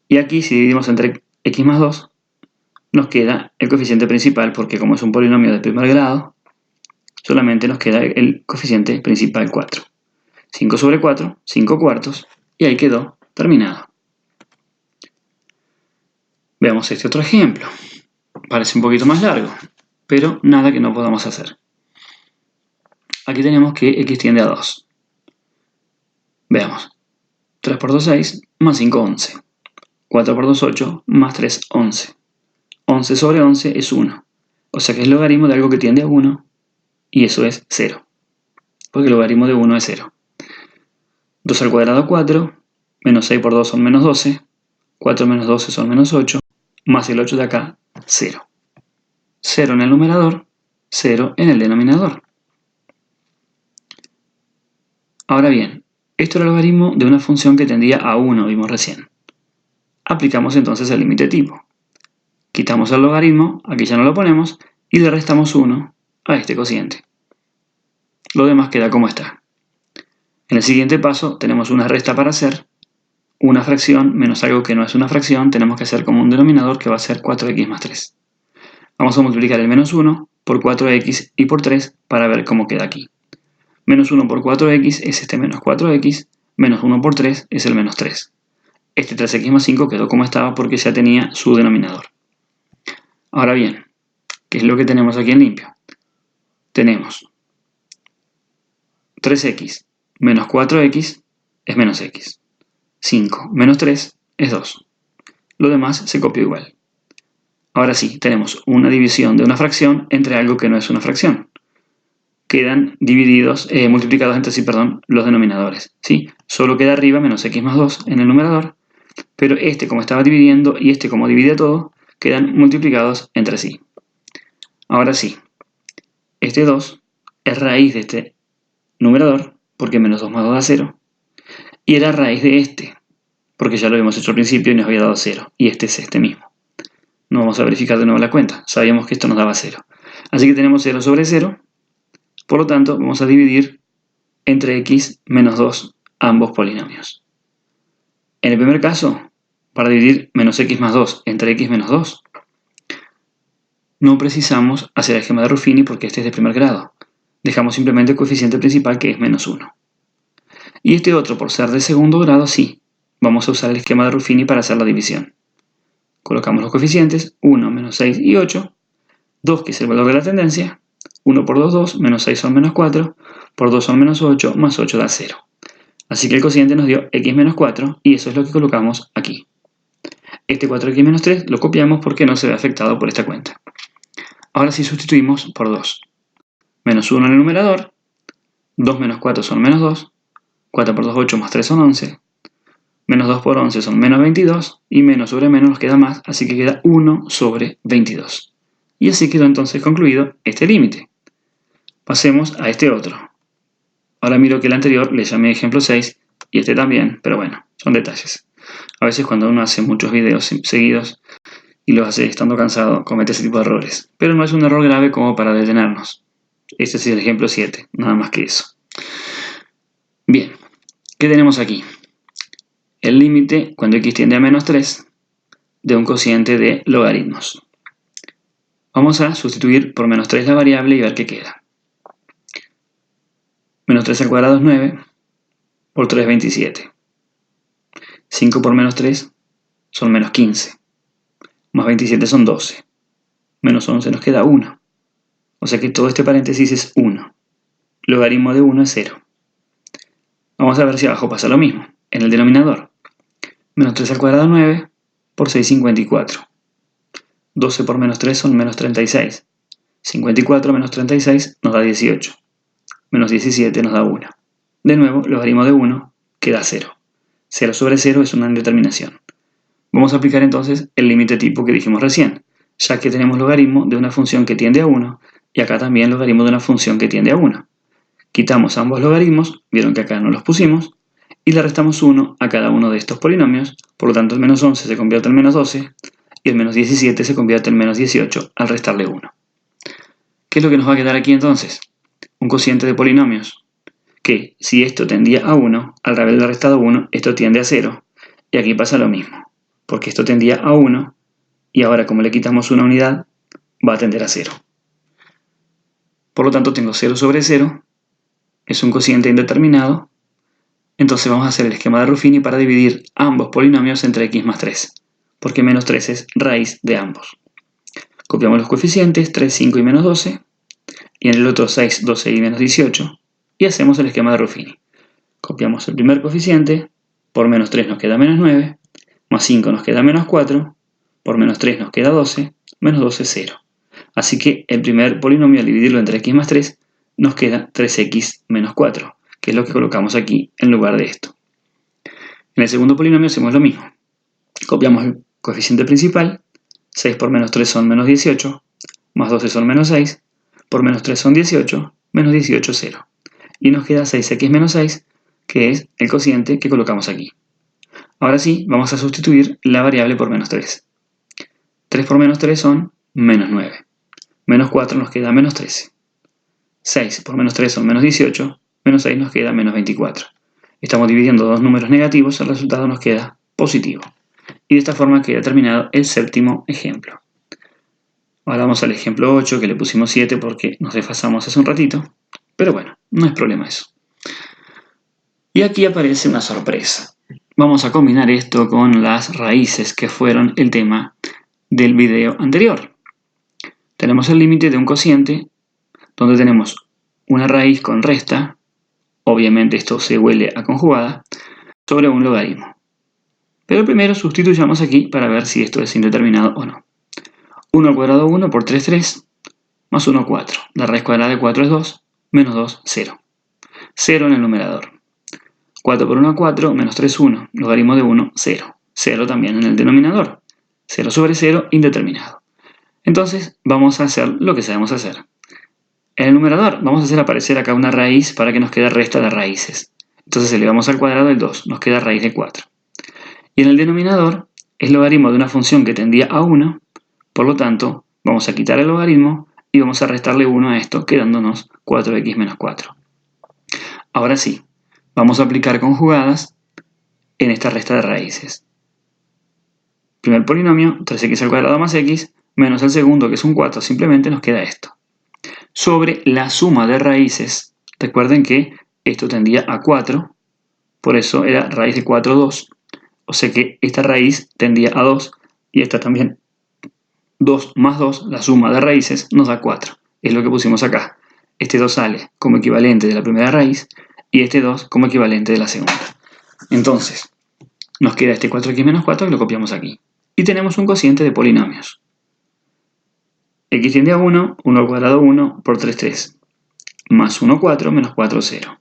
Y aquí, si dividimos entre x más 2, nos queda el coeficiente principal, porque como es un polinomio de primer grado, solamente nos queda el coeficiente principal 4. 5 sobre 4, 5 cuartos, y ahí quedó terminado. Veamos este otro ejemplo. Parece un poquito más largo, pero nada que no podamos hacer. Aquí tenemos que x tiende a 2. Veamos. 3 por 2, 6, más 5, 11. 4 por 2, 8, más 3, 11. 11 sobre 11 es 1. O sea que es logaritmo de algo que tiende a 1, y eso es 0. Porque el logaritmo de 1 es 0. 2 al cuadrado, 4. Menos 6 por 2 son menos 12. 4 menos 12 son menos 8. Más el 8 de acá, 0. 0 en el numerador, 0 en el denominador. Ahora bien, esto era el logaritmo de una función que tendía a 1, vimos recién. Aplicamos entonces el límite tipo. Quitamos el logaritmo, aquí ya no lo ponemos, y le restamos 1 a este cociente. Lo demás queda como está. En el siguiente paso tenemos una resta para hacer. Una fracción menos algo que no es una fracción, tenemos que hacer como un denominador que va a ser 4x más 3. Vamos a multiplicar el menos 1 por 4x y por 3 para ver cómo queda aquí. Menos 1 por 4x es este menos 4x, menos 1 por 3 es el menos 3. Este 3x más 5 quedó como estaba porque ya tenía su denominador. Ahora bien, ¿qué es lo que tenemos aquí en limpio? Tenemos 3x menos 4x es menos x. 5 menos 3 es 2. Lo demás se copió igual. Ahora sí, tenemos una división de una fracción entre algo que no es una fracción. Quedan multiplicados entre sí, los denominadores. ¿Sí? Solo queda arriba menos x más 2 en el numerador, pero este como estaba dividiendo y este como divide todo, quedan multiplicados entre sí. Ahora sí, este 2 es raíz de este numerador, porque menos 2 más 2 da 0, y era raíz de este, porque ya lo habíamos hecho al principio y nos había dado 0, y este es este mismo. No vamos a verificar de nuevo la cuenta, sabíamos que esto nos daba 0. Así que tenemos 0 sobre 0, por lo tanto vamos a dividir entre x menos 2 ambos polinomios. En el primer caso, para dividir menos x más 2 entre x menos 2, no precisamos hacer el esquema de Ruffini porque este es de primer grado. Dejamos simplemente el coeficiente principal que es menos 1. Y este otro, por ser de segundo grado, sí. Vamos a usar el esquema de Ruffini para hacer la división. Colocamos los coeficientes, 1, menos 6 y 8. 2, que es el valor de la tendencia. 1 por 2, 2, menos 6 son menos 4. Por 2 son menos 8, más 8 da 0. Así que el cociente nos dio x menos 4 y eso es lo que colocamos aquí. Este 4x menos 3 lo copiamos porque no se ve afectado por esta cuenta. Ahora sí sustituimos por 2. Menos 1 en el numerador. 2 menos 4 son menos 2. 4 por 2, 8, más 3 son 11. Menos 2 por 11 son menos 22. Y menos sobre menos nos queda más, así que queda 1 sobre 22. Y así quedó entonces concluido este límite. Pasemos a este otro. Ahora miro que el anterior le llamé ejemplo 6 y este también, pero bueno, son detalles. A veces cuando uno hace muchos videos seguidos y los hace estando cansado, comete ese tipo de errores. Pero no es un error grave como para detenernos. Este es el ejemplo 7, nada más que eso. Bien, ¿qué tenemos aquí? El límite cuando x tiende a menos 3 de un cociente de logaritmos. Vamos a sustituir por menos 3 la variable y ver qué queda. Menos 3 al cuadrado es 9, por 3 27. 5 por menos 3 son menos 15. Más 27 son 12. Menos 11 nos queda 1. O sea que todo este paréntesis es 1. Logaritmo de 1 es 0. Vamos a ver si abajo pasa lo mismo. En el denominador, menos 3 al cuadrado 9 por 6, 54. 12 por menos 3 son menos 36. 54 menos 36 nos da 18. Menos 17 nos da 1. De nuevo, logaritmo de 1 queda 0. 0 sobre 0 es una indeterminación. Vamos a aplicar entonces el límite tipo que dijimos recién, ya que tenemos logaritmo de una función que tiende a 1 y acá también logaritmo de una función que tiende a 1. Quitamos ambos logaritmos, vieron que acá no los pusimos, y le restamos 1 a cada uno de estos polinomios, por lo tanto el menos 11 se convierte en menos 12 y el menos 17 se convierte en menos 18 al restarle 1. ¿Qué es lo que nos va a quedar aquí entonces? Un cociente de polinomios, que si esto tendía a 1, al haberle restado 1, esto tiende a 0, y aquí pasa lo mismo, porque esto tendía a 1, y ahora como le quitamos una unidad, va a tender a 0. Por lo tanto tengo 0 sobre 0, es un cociente indeterminado, entonces vamos a hacer el esquema de Ruffini para dividir ambos polinomios entre x más 3, porque menos 3 es raíz de ambos. Copiamos los coeficientes, 3, 5 y menos 12, y en el otro 6, 12 y menos 18, y hacemos el esquema de Ruffini. Copiamos el primer coeficiente, por menos 3 nos queda menos 9, más 5 nos queda menos 4, por menos 3 nos queda 12, menos 12 es 0. Así que el primer polinomio al dividirlo entre x más 3 nos queda 3x menos 4, que es lo que colocamos aquí en lugar de esto. En el segundo polinomio hacemos lo mismo. Copiamos el coeficiente principal, 6 por menos 3 son menos 18, más 12 son menos 6, por menos 3 son 18, menos 18 es 0. Y nos queda 6x menos 6, que es el cociente que colocamos aquí. Ahora sí, vamos a sustituir la variable por menos 3. 3 por menos 3 son menos 9. Menos 4 nos queda menos 13. 6 por menos 3 son menos 18, menos 6 nos queda menos 24. Estamos dividiendo dos números negativos, el resultado nos queda positivo. Y de esta forma queda terminado el séptimo ejemplo. Ahora vamos al ejemplo 8, que le pusimos 7 porque nos desfasamos hace un ratito. Pero bueno, no es problema eso. Y aquí aparece una sorpresa. Vamos a combinar esto con las raíces que fueron el tema del video anterior. Tenemos el límite de un cociente donde tenemos una raíz con resta, obviamente esto se huele a conjugada, sobre un logaritmo. Pero primero sustituyamos aquí para ver si esto es indeterminado o no. 1 al cuadrado 1 por 3, 3, más 1, 4. La raíz cuadrada de 4 es 2, menos 2, 0. 0 en el numerador. 4 por 1, 4, menos 3, 1. Logaritmo de 1, 0. 0 también en el denominador. 0 sobre 0, indeterminado. Entonces vamos a hacer lo que sabemos hacer. En el numerador vamos a hacer aparecer acá una raíz para que nos quede resta de raíces. Entonces elevamos al cuadrado el 2, nos queda raíz de 4. Y en el denominador es logaritmo de una función que tendía a 1, por lo tanto vamos a quitar el logaritmo y vamos a restarle 1 a esto, quedándonos 4x menos 4. Ahora sí, vamos a aplicar conjugadas en esta resta de raíces. Primer polinomio, 3x al cuadrado más x, menos el segundo que es un 4, simplemente nos queda esto. Sobre la suma de raíces, recuerden que esto tendía a 4, por eso era raíz de 4, 2. O sea que esta raíz tendía a 2 y esta también. 2 más 2, la suma de raíces, nos da 4. Es lo que pusimos acá. Este 2 sale como equivalente de la primera raíz y este 2 como equivalente de la segunda. Entonces, nos queda este 4x menos 4 que lo copiamos aquí. Y tenemos un cociente de polinomios. X tiende a 1, 1 al cuadrado 1 por 3, 3. Más 1, 4, menos 4, 0.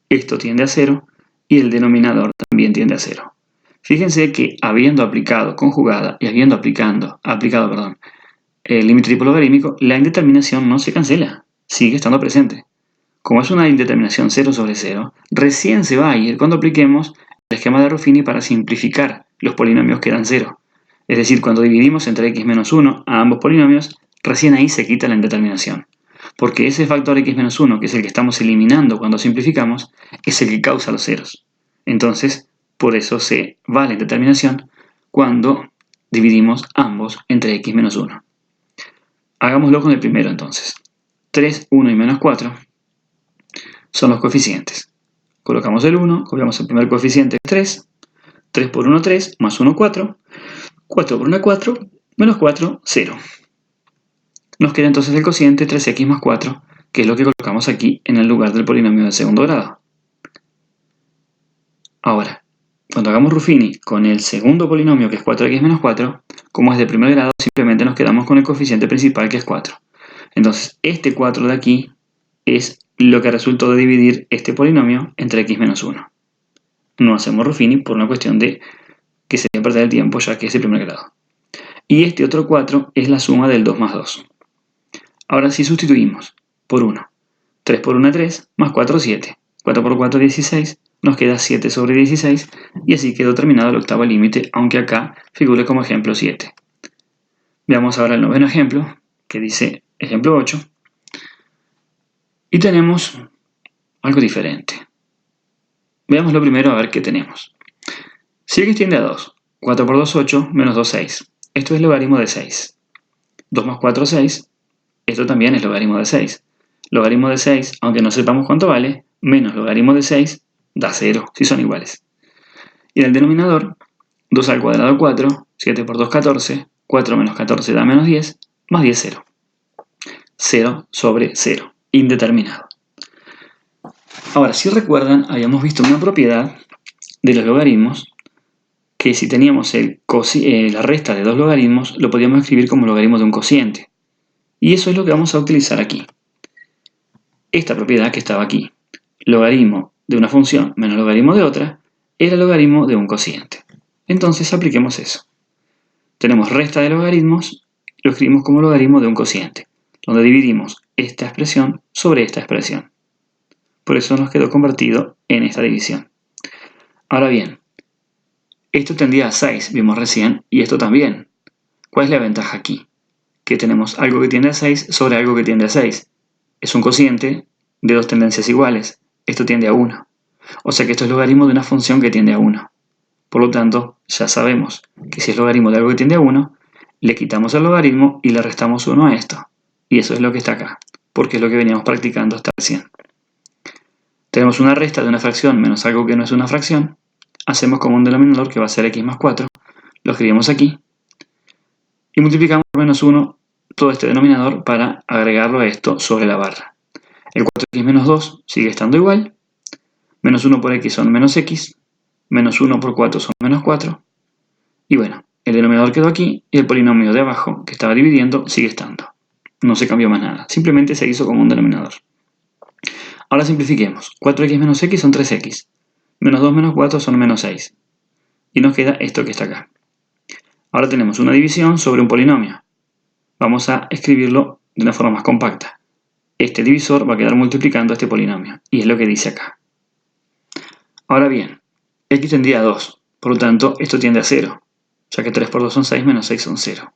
Esto tiende a 0 y el denominador también tiende a 0. Fíjense que habiendo aplicado conjugada y habiendo aplicado el límite tipo logarítmico, la indeterminación no se cancela, sigue estando presente. Como es una indeterminación 0 sobre 0, recién se va a ir cuando apliquemos el esquema de Ruffini para simplificar los polinomios que dan 0. Es decir, cuando dividimos entre x menos 1 a ambos polinomios, recién ahí se quita la indeterminación. Porque ese factor x menos 1, que es el que estamos eliminando cuando simplificamos, es el que causa los ceros. Entonces, por eso se va la indeterminación cuando dividimos ambos entre x menos 1. Hagámoslo con el primero entonces. 3, 1 y menos 4 son los coeficientes. Colocamos el 1, copiamos el primer coeficiente 3, 3 por 1, 3, más 1, 4. 4 por 1, 4, menos 4, 0. Nos queda entonces el cociente 3x más 4, que es lo que colocamos aquí en el lugar del polinomio de segundo grado. Ahora, cuando hagamos Ruffini con el segundo polinomio, que es 4x menos 4, como es de primer grado, simplemente nos quedamos con el coeficiente principal, que es 4. Entonces, este 4 de aquí es lo que resultó de dividir este polinomio entre x menos 1. No hacemos Ruffini por una cuestión de que sería perder el tiempo, ya que es de primer grado. Y este otro 4 es la suma del 2 más 2. Ahora sí sustituimos por 1. 3 por 1, 3, más 4, 7. 4 por 4, 16. Nos queda 7 sobre 16 y así quedó terminado el octavo límite, aunque acá figure como ejemplo 7. Veamos ahora el noveno ejemplo, que dice ejemplo 8. Y tenemos algo diferente. Veámoslo primero a ver qué tenemos. Si x tiende a 2, 4 por 2, 8, menos 2, 6. Esto es logaritmo de 6. 2 más 4, 6. Esto también es logaritmo de 6. Logaritmo de 6, aunque no sepamos cuánto vale, menos logaritmo de 6 da 0, si son iguales. Y en el denominador, 2 al cuadrado 4, 7 por 2, 14, 4 menos 14 da menos 10, más 10, 0. 0 sobre 0, indeterminado. Ahora, si recuerdan, habíamos visto una propiedad de los logaritmos, que si teníamos la resta de dos logaritmos, lo podíamos escribir como logaritmo de un cociente. Y eso es lo que vamos a utilizar aquí. Esta propiedad que estaba aquí, logaritmo de una función menos logaritmo de otra, era logaritmo de un cociente. Entonces apliquemos eso. Tenemos resta de logaritmos, lo escribimos como logaritmo de un cociente, donde dividimos esta expresión sobre esta expresión. Por eso nos quedó convertido en esta división. Ahora bien, esto tendía a 6, vimos recién, y esto también. ¿Cuál es la ventaja aquí? Que tenemos algo que tiende a 6 sobre algo que tiende a 6. Es un cociente de dos tendencias iguales. Esto tiende a 1. O sea que esto es logaritmo de una función que tiende a 1. Por lo tanto, ya sabemos que si es logaritmo de algo que tiende a 1, le quitamos el logaritmo y le restamos 1 a esto. Y eso es lo que está acá, porque es lo que veníamos practicando hasta recién. Tenemos una resta de una fracción menos algo que no es una fracción. Hacemos como un denominador que va a ser x más 4. Lo escribimos aquí. Y multiplicamos por menos 1 todo este denominador para agregarlo a esto sobre la barra. El 4x menos 2 sigue estando igual. Menos 1 por x son menos x. Menos 1 por 4 son menos 4. Y bueno, el denominador quedó aquí y el polinomio de abajo, que estaba dividiendo, sigue estando. No se cambió más nada. Simplemente se hizo como un denominador. Ahora simplifiquemos. 4x menos x son 3x. Menos 2 menos 4 son menos 6. Y nos queda esto que está acá. Ahora tenemos una división sobre un polinomio. Vamos a escribirlo de una forma más compacta. Este divisor va a quedar multiplicando este polinomio. Y es lo que dice acá. Ahora bien, x tendría a 2. Por lo tanto, esto tiende a 0. Ya que 3 por 2 son 6, menos 6 son 0.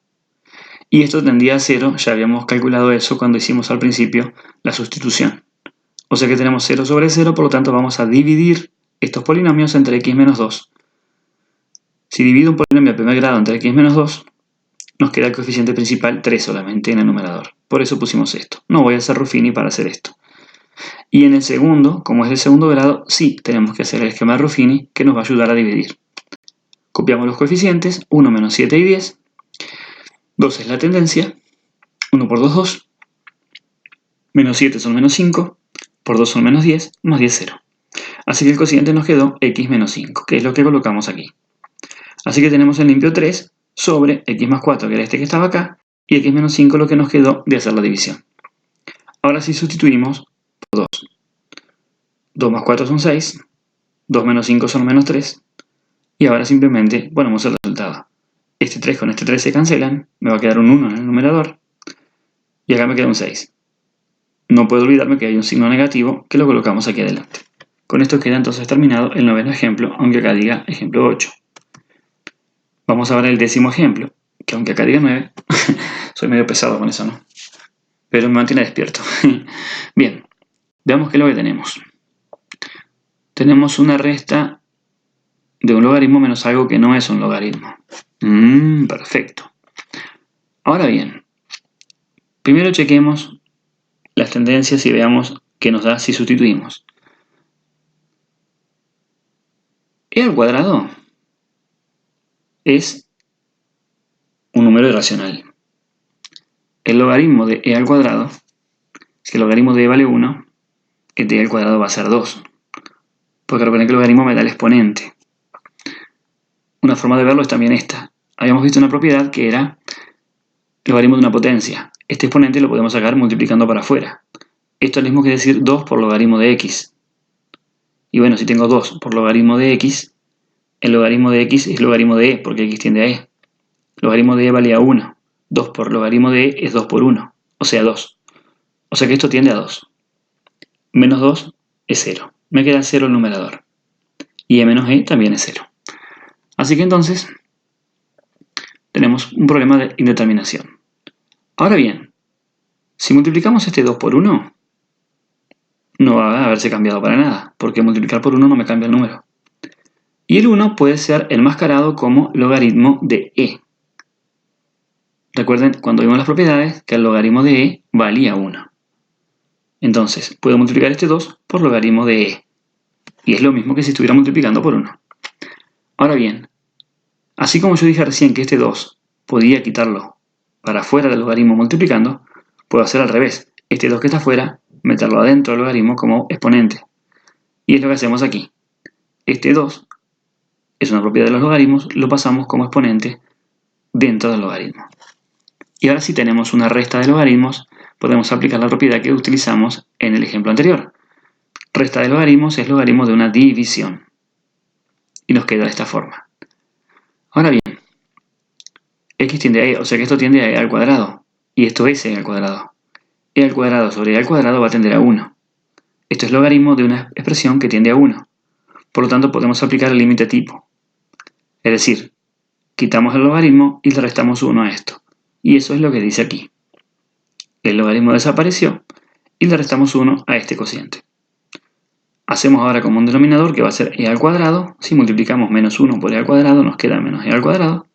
Y esto tendría a 0, ya habíamos calculado eso cuando hicimos al principio la sustitución. O sea que tenemos 0 sobre 0, por lo tanto vamos a dividir estos polinomios entre x menos 2. Si divido un polinomio de primer grado entre x menos 2, nos queda el coeficiente principal 3 solamente en el numerador. Por eso pusimos esto. No voy a hacer Ruffini para hacer esto. Y en el segundo, como es de segundo grado, sí tenemos que hacer el esquema de Ruffini que nos va a ayudar a dividir. Copiamos los coeficientes, 1 menos 7 y 10. 2 es la tendencia. 1 por 2, 2. Menos 7 son menos 5. Por 2 son menos 10, más 10, 0. Así que el cociente nos quedó x menos 5, que es lo que colocamos aquí. Así que tenemos el limpio 3 sobre x más 4, que era este que estaba acá, y x menos 5 lo que nos quedó de hacer la división. Ahora sí sustituimos por 2. 2 más 4 son 6, 2 menos 5 son menos 3, y ahora simplemente ponemos el resultado. Este 3 con este 3 se cancelan, me va a quedar un 1 en el numerador, y acá me queda un 6. No puedo olvidarme que hay un signo negativo que lo colocamos aquí adelante. Con esto queda entonces terminado el noveno ejemplo, aunque acá diga ejemplo 8. Vamos ahora al décimo ejemplo, que aunque acá diga 9, soy medio pesado con eso, ¿no? Pero me mantiene despierto. Bien, veamos qué es lo que tenemos. Tenemos una resta de un logaritmo menos algo que no es un logaritmo. Perfecto. Ahora bien, primero chequemos las tendencias y veamos qué nos da si sustituimos. E al cuadrado es un número irracional. El logaritmo de e al cuadrado, si el logaritmo de e vale 1, el de e al cuadrado va a ser 2. Porque recuerden que el logaritmo me da el exponente. Una forma de verlo es también esta. Habíamos visto una propiedad que era el logaritmo de una potencia. Este exponente lo podemos sacar multiplicando para afuera. Esto es lo mismo que decir 2 por logaritmo de x. Y bueno, si tengo 2 por logaritmo de x, el logaritmo de x es logaritmo de e, porque x tiende a e. El logaritmo de e valía 1. 2 por logaritmo de e es 2 por 1, o sea 2. O sea que esto tiende a 2. Menos 2 es 0. Me queda 0 el numerador. Y e menos e también es 0. Así que entonces tenemos un problema de indeterminación. Ahora bien, si multiplicamos este 2 por 1, no va a haberse cambiado para nada, porque multiplicar por 1 no me cambia el número. Y el 1 puede ser enmascarado como logaritmo de e. Recuerden, cuando vimos las propiedades, que el logaritmo de e valía 1. Entonces, puedo multiplicar este 2 por logaritmo de e. Y es lo mismo que si estuviera multiplicando por 1. Ahora bien, así como yo dije recién que este 2 podía quitarlo para afuera del logaritmo multiplicando, puedo hacer al revés. Este 2 que está afuera, meterlo adentro del logaritmo como exponente. Y es lo que hacemos aquí. Este 2 es una propiedad de los logaritmos, lo pasamos como exponente dentro del logaritmo. Y ahora si tenemos una resta de logaritmos, podemos aplicar la propiedad que utilizamos en el ejemplo anterior. Resta de logaritmos es logaritmo de una división. Y nos queda de esta forma. Ahora bien, x tiende a e, o sea que esto tiende a e al cuadrado. Y esto es e al cuadrado. E al cuadrado sobre e al cuadrado va a tender a 1. Esto es logaritmo de una expresión que tiende a 1. Por lo tanto, podemos aplicar el límite tipo. Es decir, quitamos el logaritmo y le restamos 1 a esto. Y eso es lo que dice aquí. El logaritmo desapareció y le restamos 1 a este cociente. Hacemos ahora como un denominador que va a ser e al cuadrado. Si multiplicamos menos 1 por e al cuadrado, nos queda menos e al cuadrado.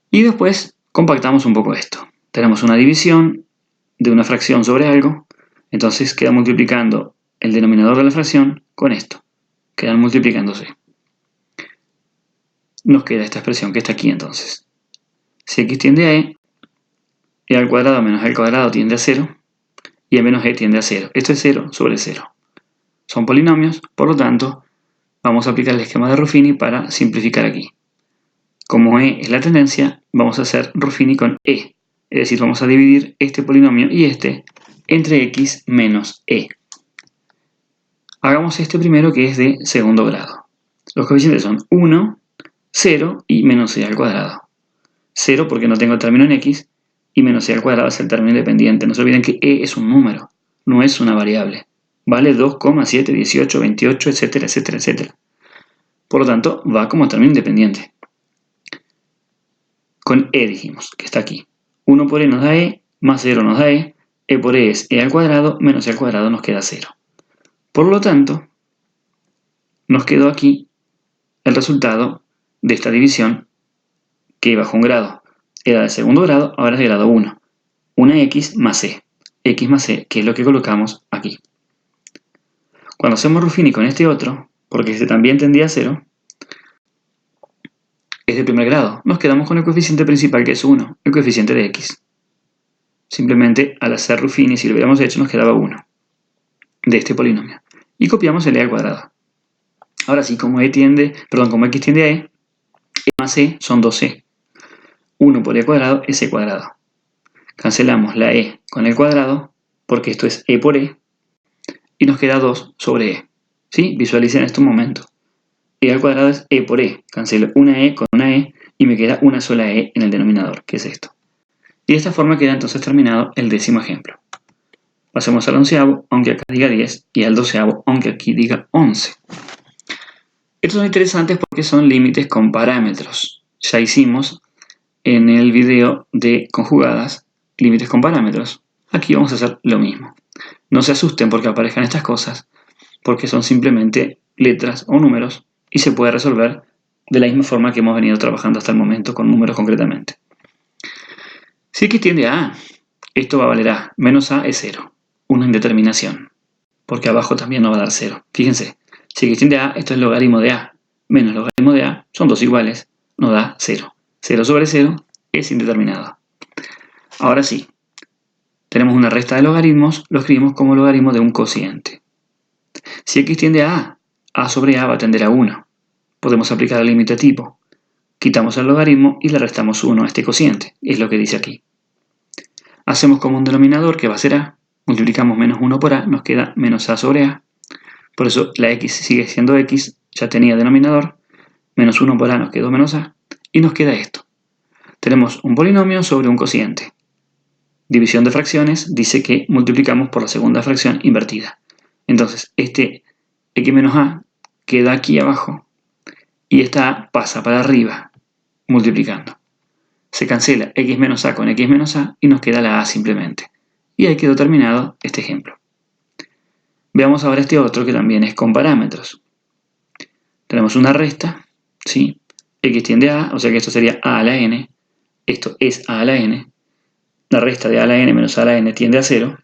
Y después compactamos un poco esto. Tenemos una división de una fracción sobre algo. Entonces queda multiplicando el denominador de la fracción con esto. Quedan multiplicándose. Nos queda esta expresión que está aquí entonces. Si x tiende a e al cuadrado menos e al cuadrado tiende a 0 y e menos e tiende a 0. Esto es 0 sobre 0. Son polinomios, por lo tanto, vamos a aplicar el esquema de Ruffini para simplificar aquí. Como e es la tendencia, vamos a hacer Ruffini con e. Es decir, vamos a dividir este polinomio y este entre x menos e. Hagamos este primero que es de segundo grado. Los coeficientes son 1, 0 y menos e al cuadrado. 0 porque no tengo término en x y menos e al cuadrado es el término independiente. No se olviden que e es un número, no es una variable. Vale 2,7, 18, 28, etcétera, etcétera, etcétera. Por lo tanto, va como término independiente. Con e dijimos, que está aquí. 1 por e nos da e, más 0 nos da e por e es e al cuadrado, menos e al cuadrado nos queda 0. Por lo tanto, nos quedó aquí el resultado de esta división que bajo un grado era de segundo grado, ahora es de grado 1. Una x más e, que es lo que colocamos aquí. Cuando hacemos Ruffini con este otro, porque este también tendía a 0, es de primer grado. Nos quedamos con el coeficiente principal que es 1, el coeficiente de x. Simplemente al hacer Ruffini, si lo hubiéramos hecho, nos quedaba 1 de este polinomio. Y copiamos el e al cuadrado. Ahora sí, como x tiende a e más e son 2e. 1 por e cuadrado es e cuadrado. Cancelamos la e con el cuadrado, porque esto es e por e, y nos queda 2 sobre e. ¿Sí? Visualicen esto un momento. E al cuadrado es e por e. Cancelo una e con una e y me queda una sola e en el denominador, que es esto. Y de esta forma queda entonces terminado el 10º ejemplo. Pasemos al 11º, aunque acá diga 10, y al 12º, aunque aquí diga 11. Estos son interesantes porque son límites con parámetros. Ya hicimos en el video de conjugadas límites con parámetros. Aquí vamos a hacer lo mismo. No se asusten porque aparezcan estas cosas, porque son simplemente letras o números y se puede resolver de la misma forma que hemos venido trabajando hasta el momento con números concretamente. Si x tiende a a, esto va a valer a. Menos a es 0. Una indeterminación, porque abajo también nos va a dar 0. Fíjense, si x tiende a, esto es logaritmo de a, menos logaritmo de a, son dos iguales, nos da 0. 0 sobre 0 es indeterminado. Ahora sí, tenemos una resta de logaritmos, lo escribimos como logaritmo de un cociente. Si x tiende a sobre a va a tender a 1. Podemos aplicar el límite tipo. Quitamos el logaritmo y le restamos 1 a este cociente, es lo que dice aquí. Hacemos como un denominador que va a ser a, multiplicamos menos 1 por a, nos queda menos a sobre a. Por eso la x sigue siendo x, ya tenía denominador, menos 1 por a nos quedó menos a, y nos queda esto. Tenemos un polinomio sobre un cociente. División de fracciones dice que multiplicamos por la segunda fracción invertida. Entonces, este x menos a queda aquí abajo y esta a pasa para arriba, multiplicando. Se cancela x menos a con x menos a y nos queda la a simplemente. Y ahí quedó terminado este ejemplo. Veamos ahora este otro que también es con parámetros. Tenemos una resta, ¿sí? X tiende a, o sea que esto sería a a la n. Esto es a a la n. La resta de a a la n menos a a la n tiende a 0.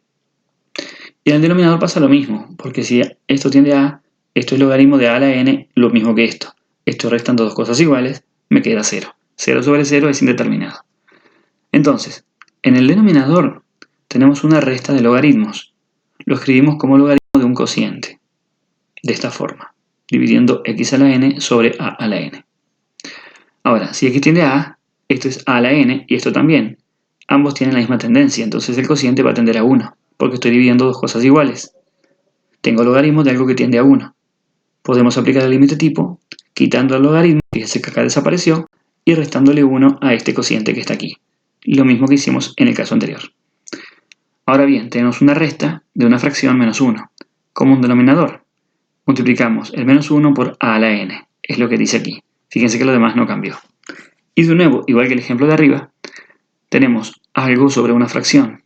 Y en el denominador pasa lo mismo, porque si esto tiende a, esto es logaritmo de a a la n, lo mismo que esto. Esto restando dos cosas iguales, me queda 0. 0 sobre 0 es indeterminado. Entonces, en el denominador tenemos una resta de logaritmos. Lo escribimos como logaritmo de un cociente, de esta forma, dividiendo x a la n sobre a a la n. Ahora, si x tiende a a, esto es a a la n y esto también. Ambos tienen la misma tendencia, entonces el cociente va a tender a 1, porque estoy dividiendo dos cosas iguales. Tengo logaritmo de algo que tiende a 1. Podemos aplicar el límite tipo, quitando el logaritmo, fíjese que acá desapareció, y restándole 1 a este cociente que está aquí. Lo mismo que hicimos en el caso anterior. Ahora bien, tenemos una resta de una fracción menos 1, como un denominador. Multiplicamos el menos 1 por a a la n, es lo que dice aquí. Fíjense que lo demás no cambió. Y de nuevo, igual que el ejemplo de arriba, tenemos algo sobre una fracción.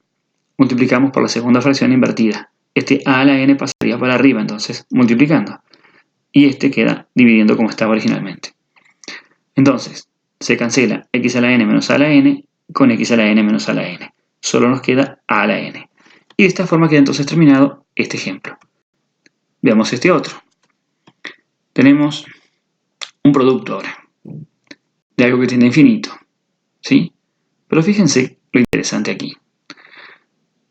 Multiplicamos por la segunda fracción invertida. Este a a la n pasaría para arriba, entonces, multiplicando. Y este queda dividiendo como estaba originalmente. Entonces, se cancela x a la n menos a la n con x a la n menos a la n. Solo nos queda a la n. Y de esta forma queda entonces terminado este ejemplo. Veamos este otro. Tenemos un producto ahora, de algo que tiende a infinito, ¿sí? Pero fíjense lo interesante aquí.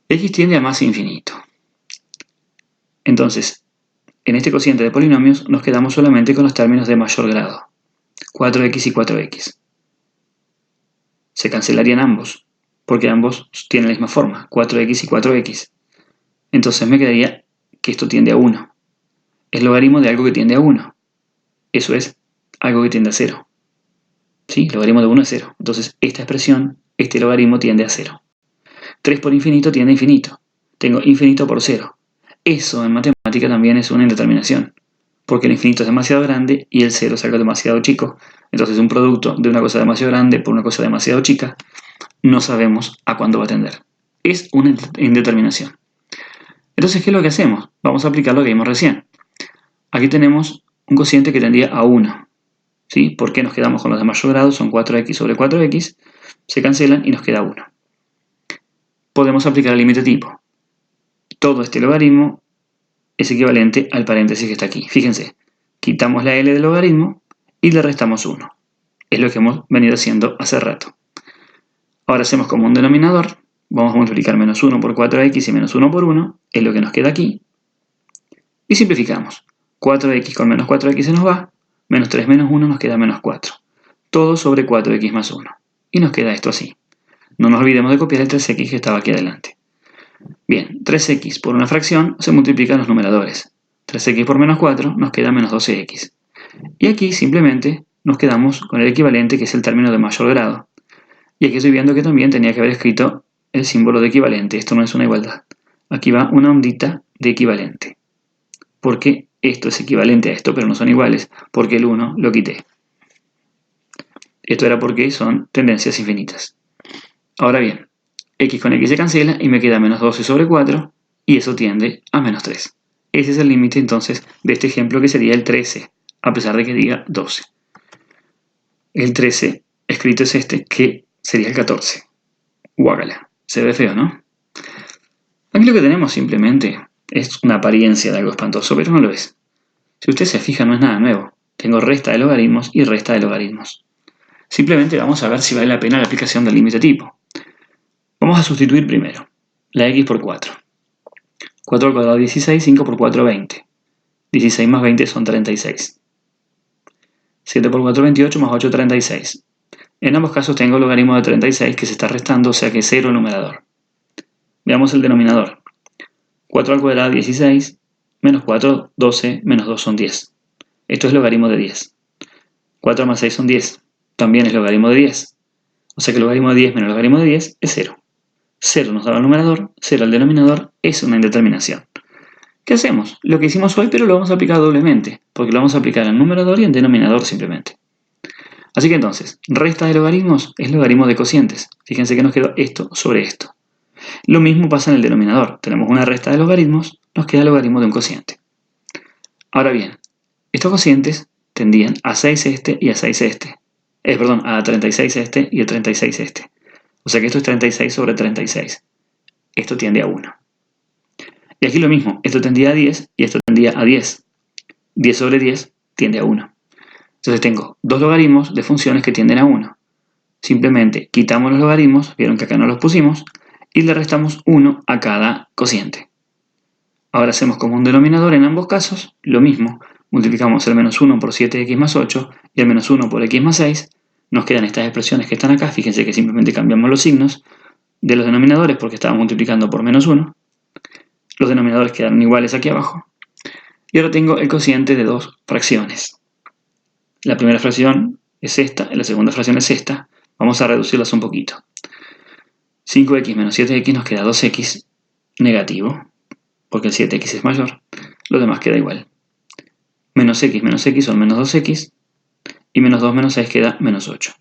X tiende a más infinito. Entonces, en este cociente de polinomios nos quedamos solamente con los términos de mayor grado, 4x y 4x. Se cancelarían ambos, porque ambos tienen la misma forma, 4x y 4x. Entonces me quedaría que esto tiende a 1. Es logaritmo de algo que tiende a 1. Eso es algo que tiende a 0. ¿Sí? Logaritmo de 1 es 0. Entonces esta expresión, este logaritmo tiende a 0. 3 por infinito tiende a infinito. Tengo infinito por 0. Eso en matemática también es una indeterminación, porque el infinito es demasiado grande y el 0 es algo demasiado chico. Entonces un producto de una cosa demasiado grande por una cosa demasiado chica, no sabemos a cuándo va a tender. Es una indeterminación. Entonces, ¿qué es lo que hacemos? Vamos a aplicar lo que vimos recién. Aquí tenemos un cociente que tendría a 1. ¿Sí? ¿Por qué nos quedamos con los de mayor grado? Son 4x sobre 4x. Se cancelan y nos queda 1. Podemos aplicar el límite tipo. Todo este logaritmo es equivalente al paréntesis que está aquí. Fíjense, quitamos la L del logaritmo y le restamos 1. Es lo que hemos venido haciendo hace rato. Ahora hacemos como un denominador. Vamos a multiplicar menos 1 por 4x y menos 1 por 1. Es lo que nos queda aquí. Y simplificamos. 4x con menos 4x se nos va. Menos 3 menos 1 nos queda menos 4. Todo sobre 4x más 1. Y nos queda esto así. No nos olvidemos de copiar el 3x que estaba aquí adelante. Bien, 3x por una fracción se multiplican los numeradores. 3x por menos 4 nos queda menos 12x. Y aquí simplemente nos quedamos con el equivalente, que es el término de mayor grado. Y aquí estoy viendo que también tenía que haber escrito el símbolo de equivalente. Esto no es una igualdad. Aquí va una ondita de equivalente. Porque esto es equivalente a esto, pero no son iguales, porque el 1 lo quité. Esto era porque son tendencias infinitas. Ahora bien, x con x se cancela y me queda menos 12 sobre 4, y eso tiende a menos 3. Ese es el límite entonces de este ejemplo, que sería el 13, a pesar de que diga 12. El 13 escrito es este, que sería el 14. Guácala, se ve feo, ¿no? Aquí lo que tenemos simplemente es una apariencia de algo espantoso, pero no lo es. Si usted se fija, no es nada nuevo. Tengo resta de logaritmos y resta de logaritmos. Simplemente vamos a ver si vale la pena la aplicación del límite tipo. Vamos a sustituir primero la x por 4. 4 al cuadrado 16, 5 por 4 20. 16 más 20 son 36. 7 por 4 28 más 8 36. En ambos casos tengo el logaritmo de 36 que se está restando, o sea que 0 el numerador. Veamos el denominador. 4 al cuadrado 16, menos 4, 12, menos 2 son 10. Esto es logaritmo de 10. 4 más 6 son 10. También es logaritmo de 10. O sea que el logaritmo de 10 menos el logaritmo de 10 es 0. 0 nos da el numerador, 0 el denominador, es una indeterminación. ¿Qué hacemos? Lo que hicimos hoy, pero lo vamos a aplicar doblemente, porque lo vamos a aplicar en numerador y en denominador simplemente. Así que entonces, resta de logaritmos es logaritmo de cocientes. Fíjense que nos quedó esto sobre esto. Lo mismo pasa en el denominador. Tenemos una resta de logaritmos, nos queda el logaritmo de un cociente. Ahora bien, estos cocientes tendían a 6 este y a 6 este. A 36 este y a 36 este. O sea que esto es 36 sobre 36. Esto tiende a 1. Y aquí lo mismo, esto tendía a 10 y esto tendía a 10. 10 sobre 10 tiende a 1. Entonces tengo dos logaritmos de funciones que tienden a 1. Simplemente quitamos los logaritmos, vieron que acá no los pusimos, y le restamos 1 a cada cociente. Ahora hacemos como un denominador en ambos casos, lo mismo, multiplicamos el menos 1 por 7x más 8 y el menos 1 por x más 6, nos quedan estas expresiones que están acá, fíjense que simplemente cambiamos los signos de los denominadores porque estábamos multiplicando por menos 1, los denominadores quedaron iguales aquí abajo, y ahora tengo el cociente de dos fracciones. La primera fracción es esta, la segunda fracción es esta, vamos a reducirlas un poquito. 5x menos 7x nos queda 2x negativo, porque el 7x es mayor, lo demás queda igual. Menos x son menos 2x, y menos 2 menos 6 queda menos 8.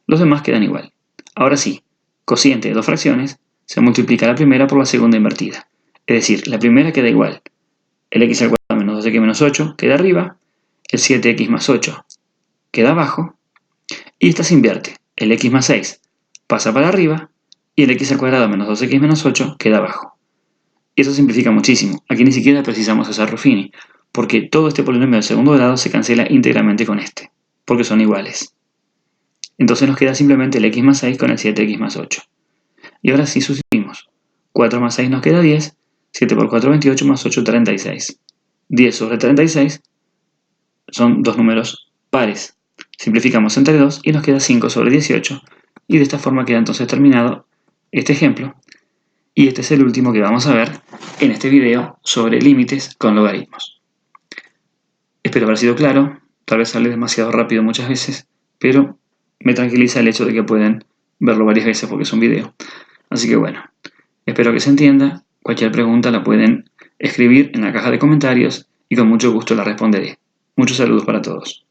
Los demás quedan igual. Ahora sí, cociente de dos fracciones, se multiplica la primera por la segunda invertida. Es decir, la primera queda igual. El x al cuadrado menos 2x menos 8 queda arriba, el 7x más 8 queda abajo, y esta se invierte. El x más 6 pasa para arriba, y el x al cuadrado menos 2x menos 8 queda abajo. Y eso simplifica muchísimo. Aquí ni siquiera precisamos usar Ruffini, porque todo este polinomio del segundo grado se cancela íntegramente con este, porque son iguales. Entonces nos queda simplemente el x más 6 con el 7x más 8. Y ahora sí sustituimos. 4 más 6 nos queda 10, 7 por 4 28 más 8 36. 10 sobre 36 son dos números pares. Simplificamos entre 2 y nos queda 5 sobre 18. Y de esta forma queda entonces terminado este ejemplo. Y este es el último que vamos a ver en este video sobre límites con logaritmos. Espero haber sido claro, tal vez hable demasiado rápido muchas veces, pero me tranquiliza el hecho de que pueden verlo varias veces porque es un video. Así que bueno, espero que se entienda. Cualquier pregunta la pueden escribir en la caja de comentarios y con mucho gusto la responderé. Muchos saludos para todos.